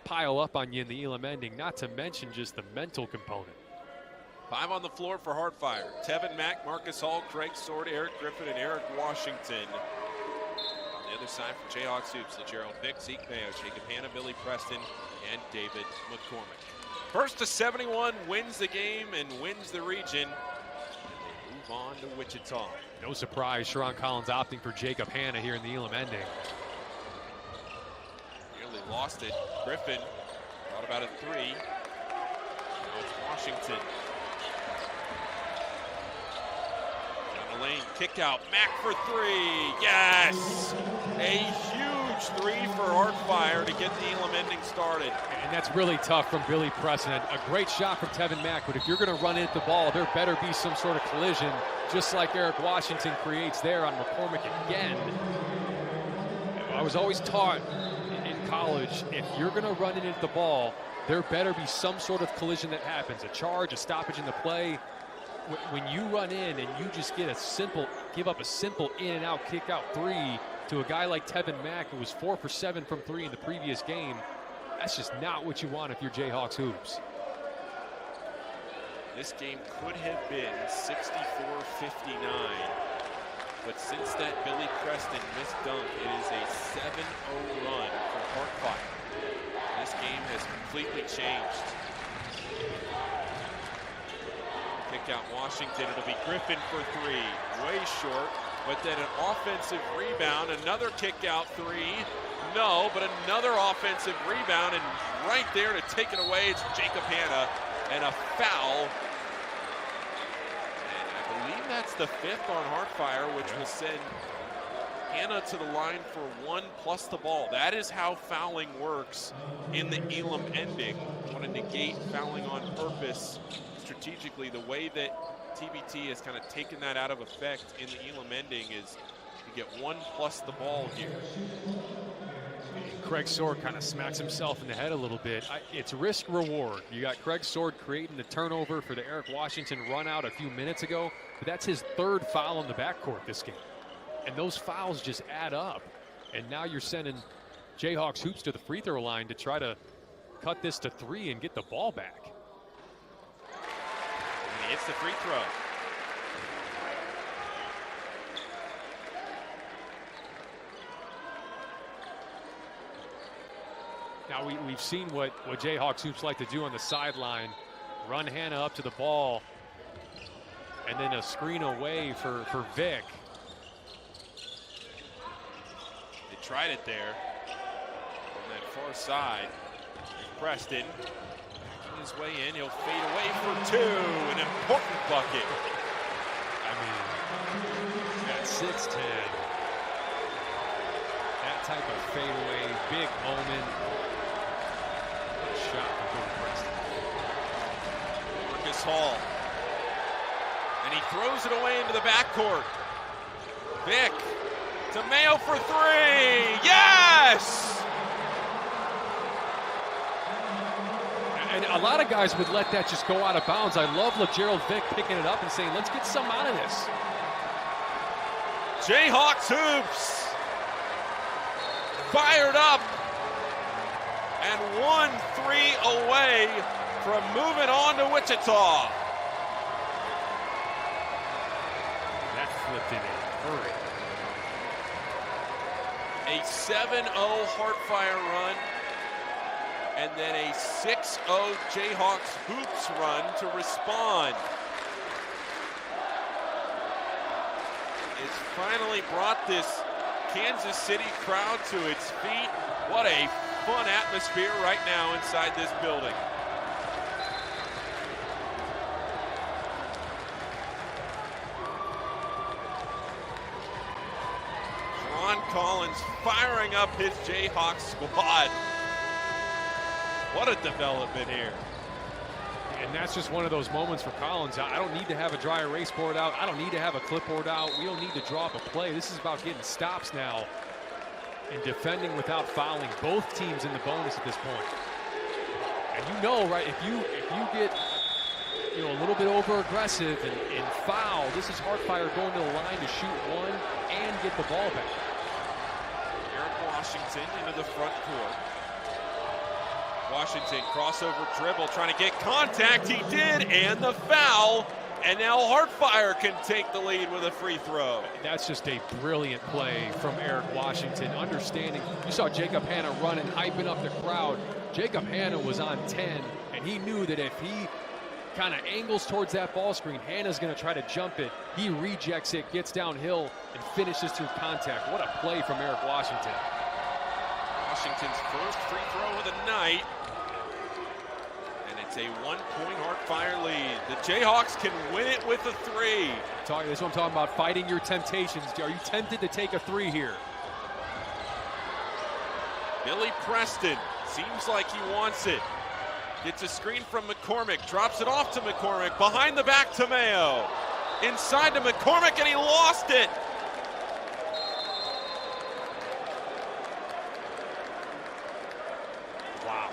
pile up on you in the Elam ending, not to mention just the mental component. 5 on the floor for HeartFIRE. Tevin Mack, Marcus Hall, Craig Sword, Eric Griffin, and Eric Washington. On the other side for Jayhawks hoops, Gerald Vick, Zeke Mayo, Jacob Hanna, Billy Preston, and David McCormick. First to 71 wins the game and wins the region. And they move on to Wichita. No surprise, Sharon Collins opting for Jacob Hanna here in the Elam ending. Nearly lost it. Griffin thought about a 3. Now it's Washington. Down the lane, kick out, Mack for 3. Yes! A huge 3 for HeartFIRE to get the Elam ending started. And that's really tough from Billy Preston. A great shot from Tevin Mack, but if you're going to run into the ball, there better be some sort of collision, just like Eric Washington creates there on McCormick again. I was always taught in college, if you're going to run into the ball, there better be some sort of collision that happens, a charge, a stoppage in the play. When you run in and you just give up a simple in and out, kick out 3 to a guy like Tevin Mack, who was 4 for 7 from 3 in the previous game, that's just not what you want if you're Jayhawks hoops. This game could have been 64-59, but since that Billy Preston missed dunk, it is a 7-0 run for HeartFIRE. This game has completely changed. Kick out Washington, it'll be Griffin for 3, way short, but then an offensive rebound, another kick out 3, no, but another offensive rebound, and right there to take it away, it's Jacob Hanna, and a foul. And I believe that's the 5th on HeartFIRE, which will send Hanna to the line for 1 plus the ball. That is how fouling works in the Elam ending. I want to negate fouling on purpose strategically. The way that TBT has kind of taken that out of effect in the Elam ending is you get 1 plus the ball here. Craig Sword kind of smacks himself in the head a little bit. It's risk reward. You got Craig Sword creating the turnover for the Eric Washington run out a few minutes ago, but that's his 3rd foul in the backcourt this game. And those fouls just add up. And now you're sending Jayhawks hoops to the free throw line to try to cut this to 3 and get the ball back. And he hits the free throw. Now we've seen what Jayhawks hoops like to do on the sideline. Run Hanna up to the ball. And then a screen away for Vic. They tried it there. On that far side. Preston making his way in. He'll fade away for 2. An important bucket. I mean, at 6'10". That type of fadeaway, big moment. What a shot from Billy Preston. Marcus Hall. And he throws it away into the backcourt. Vic to Mayo for 3. Yes! And a lot of guys would let that just go out of bounds. I love Gerald Vick picking it up and saying, let's get some out of this. Jayhawks hoops fired up and 1-3 away from moving on to Wichita. That flipped in a hurry. A 7-0 HeartFIRE run, and then a 6-0 Jayhawks hoops run to respond. It's finally brought this Kansas City crowd to its feet. What a fun atmosphere right now inside this building. Collins firing up his Jayhawks squad. What a development here. And that's just one of those moments for Collins. I don't need to have a dry erase board out. I don't need to have a clipboard out. We don't need to draw up a play. This is about getting stops now and defending without fouling. Both teams in the bonus at this point. And you know, right, if you get a little bit over aggressive and foul, this is HeartFIRE going to the line to shoot one and get the ball back. Eric Washington into the front court. Washington crossover dribble, trying to get contact. He did, and the foul. And now HeartFIRE can take the lead with a free throw. That's just a brilliant play from Eric Washington. Understanding, you saw Jacob Hanna running, hyping up the crowd. Jacob Hanna was on 10, and he knew that if he kind of angles towards that ball screen, Hanna's going to try to jump it. He rejects it, gets downhill, and finishes through contact. What a play from Eric Washington. Washington's first free throw of the night. And it's a 1-point HeartFIRE lead. The Jayhawks can win it with a three. That's what I'm talking about, fighting your temptations. Are you tempted to take a three here? Billy Preston seems like he wants it. Gets a screen from McCormick, drops it off to McCormick, behind the back to Mayo. Inside to McCormick, and he lost it. Wow.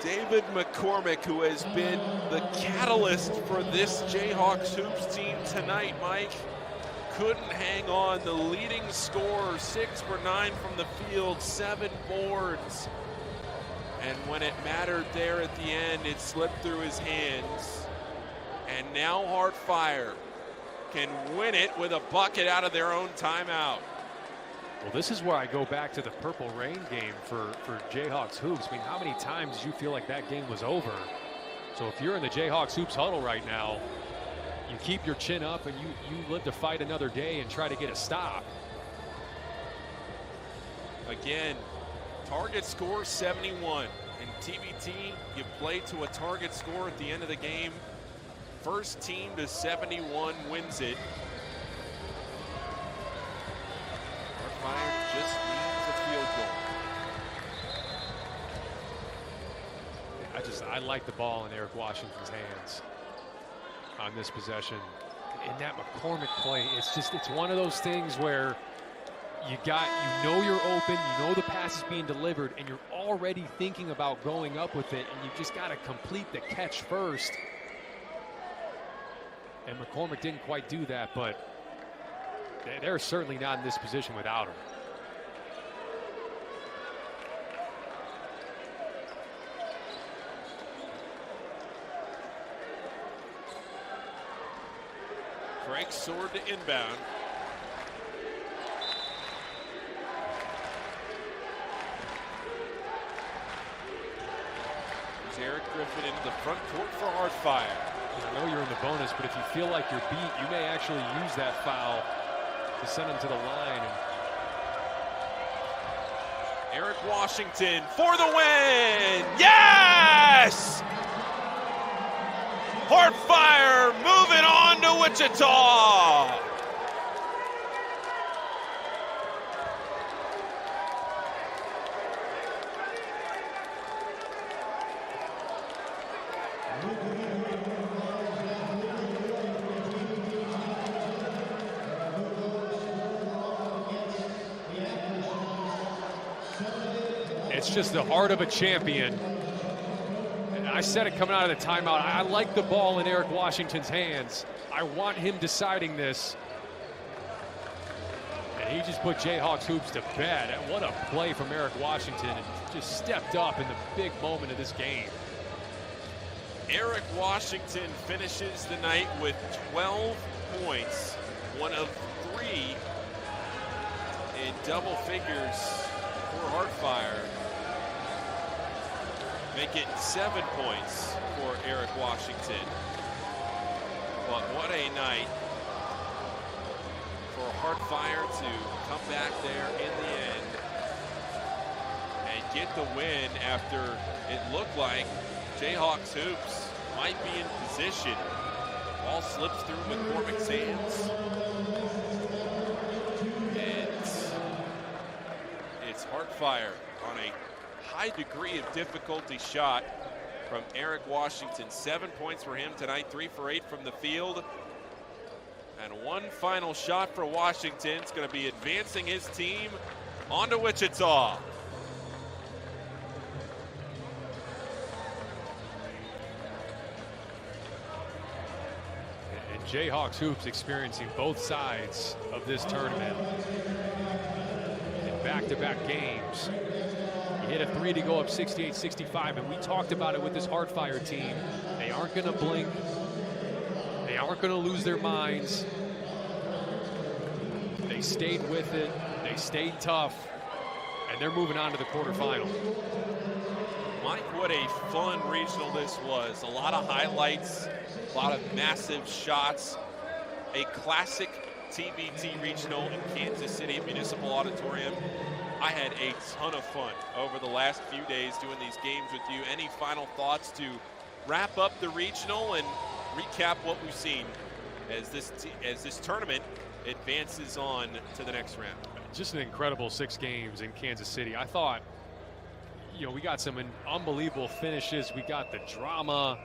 David McCormick, who has been the catalyst for this Jayhawks hoops team tonight, Mike, couldn't hang on. The leading scorer, 6 for 9 from the field, 7 boards. And when it mattered there at the end, it slipped through his hands. And now HeartFIRE can win it with a bucket out of their own timeout. Well, this is where I go back to the Purple Rain game for Jayhawks hoops. I mean, how many times did you feel like that game was over? So if you're in the Jayhawks hoops huddle right now, you keep your chin up and you live to fight another day and try to get a stop. Again, target score 71. In TBT, you play to a target score at the end of the game. First team to 71 wins it. HeartFIRE just needs a field goal. I like the ball in Eric Washington's hands on this possession. In that McCormick play, it's one of those things where you know you're open, you know the pass is being delivered, and you're already thinking about going up with it, and you just got to complete the catch first. And McCormick didn't quite do that, but they're certainly not in this position without him. Craig Sword to inbound. Eric Griffin into the front court for HeartFIRE. I know you're in the bonus, but if you feel like you're beat, you may actually use that foul to send him to the line. Eric Washington for the win! Yes! HeartFIRE moving on to Wichita! It's just the heart of a champion. And I said it coming out of the timeout. I like the ball in Eric Washington's hands. I want him deciding this. And he just put Jayhawks hoops to bed. And what a play from Eric Washington. And just stepped up in the big moment of this game. Eric Washington finishes the night with 12 points, one of 3 in double figures for HeartFIRE. Make it 7 points for Eric Washington. But what a night for HeartFIRE to come back there in the end and get the win after it looked like Jayhawks hoops might be in position. Ball slips through McCormick's hands. And HeartFIRE on a high degree of difficulty shot from Eric Washington. 7 points for him tonight, 3 for 8 from the field. And one final shot for Washington. It's going to be advancing his team onto Wichita. And JHX hoops experiencing both sides of this tournament. In back-to-back games. You hit a 3 to go up 68-65, and we talked about it with this HeartFIRE team. They aren't going to blink. They aren't going to lose their minds. They stayed with it. They stayed tough, and they're moving on to the quarterfinal. Mike, what a fun regional this was. A lot of highlights, a lot of massive shots. A classic TBT regional in Kansas City at Municipal Auditorium. I had a ton of fun over the last few days doing these games with you. Any final thoughts to wrap up the regional and recap what we've seen as this tournament advances on to the next round? Just an incredible 6 games in Kansas City. I thought, we got some unbelievable finishes. We got the drama,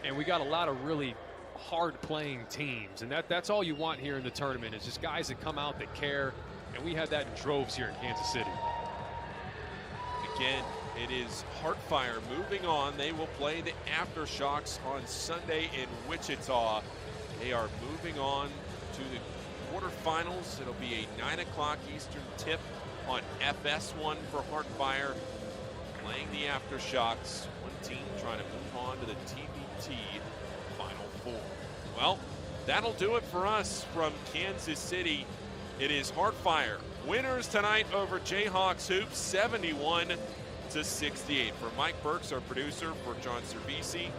and we got a lot of really hard-playing teams. And that's all you want here in the tournament is just guys that come out that care. And we had that in droves here in Kansas City. Again, it is HeartFIRE moving on. They will play the Aftershocks on Sunday in Wichita. They are moving on to the quarterfinals. It'll be a 9 o'clock Eastern tip on FS1 for HeartFIRE, playing the Aftershocks. One team trying to move on to the TBT Final Four. Well, that'll do it for us from Kansas City. It is HeartFIRE winners tonight over JHX hoops, 71-68. For Mike Burks, our producer, for John Cervisi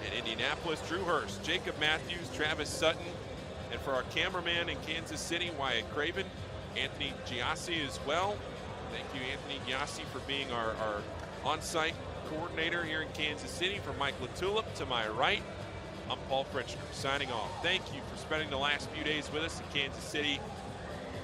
in Indianapolis, Drew Hurst, Jacob Matthews, Travis Sutton, and for our cameraman in Kansas City, Wyatt Craven, Anthony Giassi as well. Thank you, Anthony Giassi, for being our on-site coordinator here in Kansas City. For Mike LaTulip to my right, I'm Paul Fritchner signing off. Thank you for spending the last few days with us in Kansas City.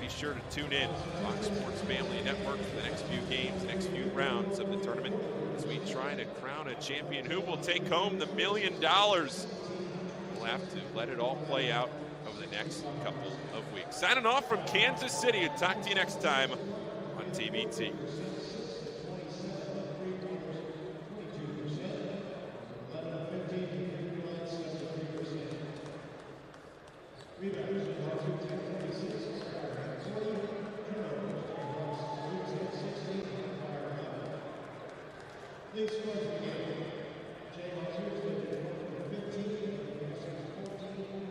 Be sure to tune in to Fox Sports Family Network for the next few games, next few rounds of the tournament as we try to crown a champion who will take home the $1 million. We'll have to let it all play out over the next couple of weeks. Signing off from Kansas City, and talk to you next time on TBT.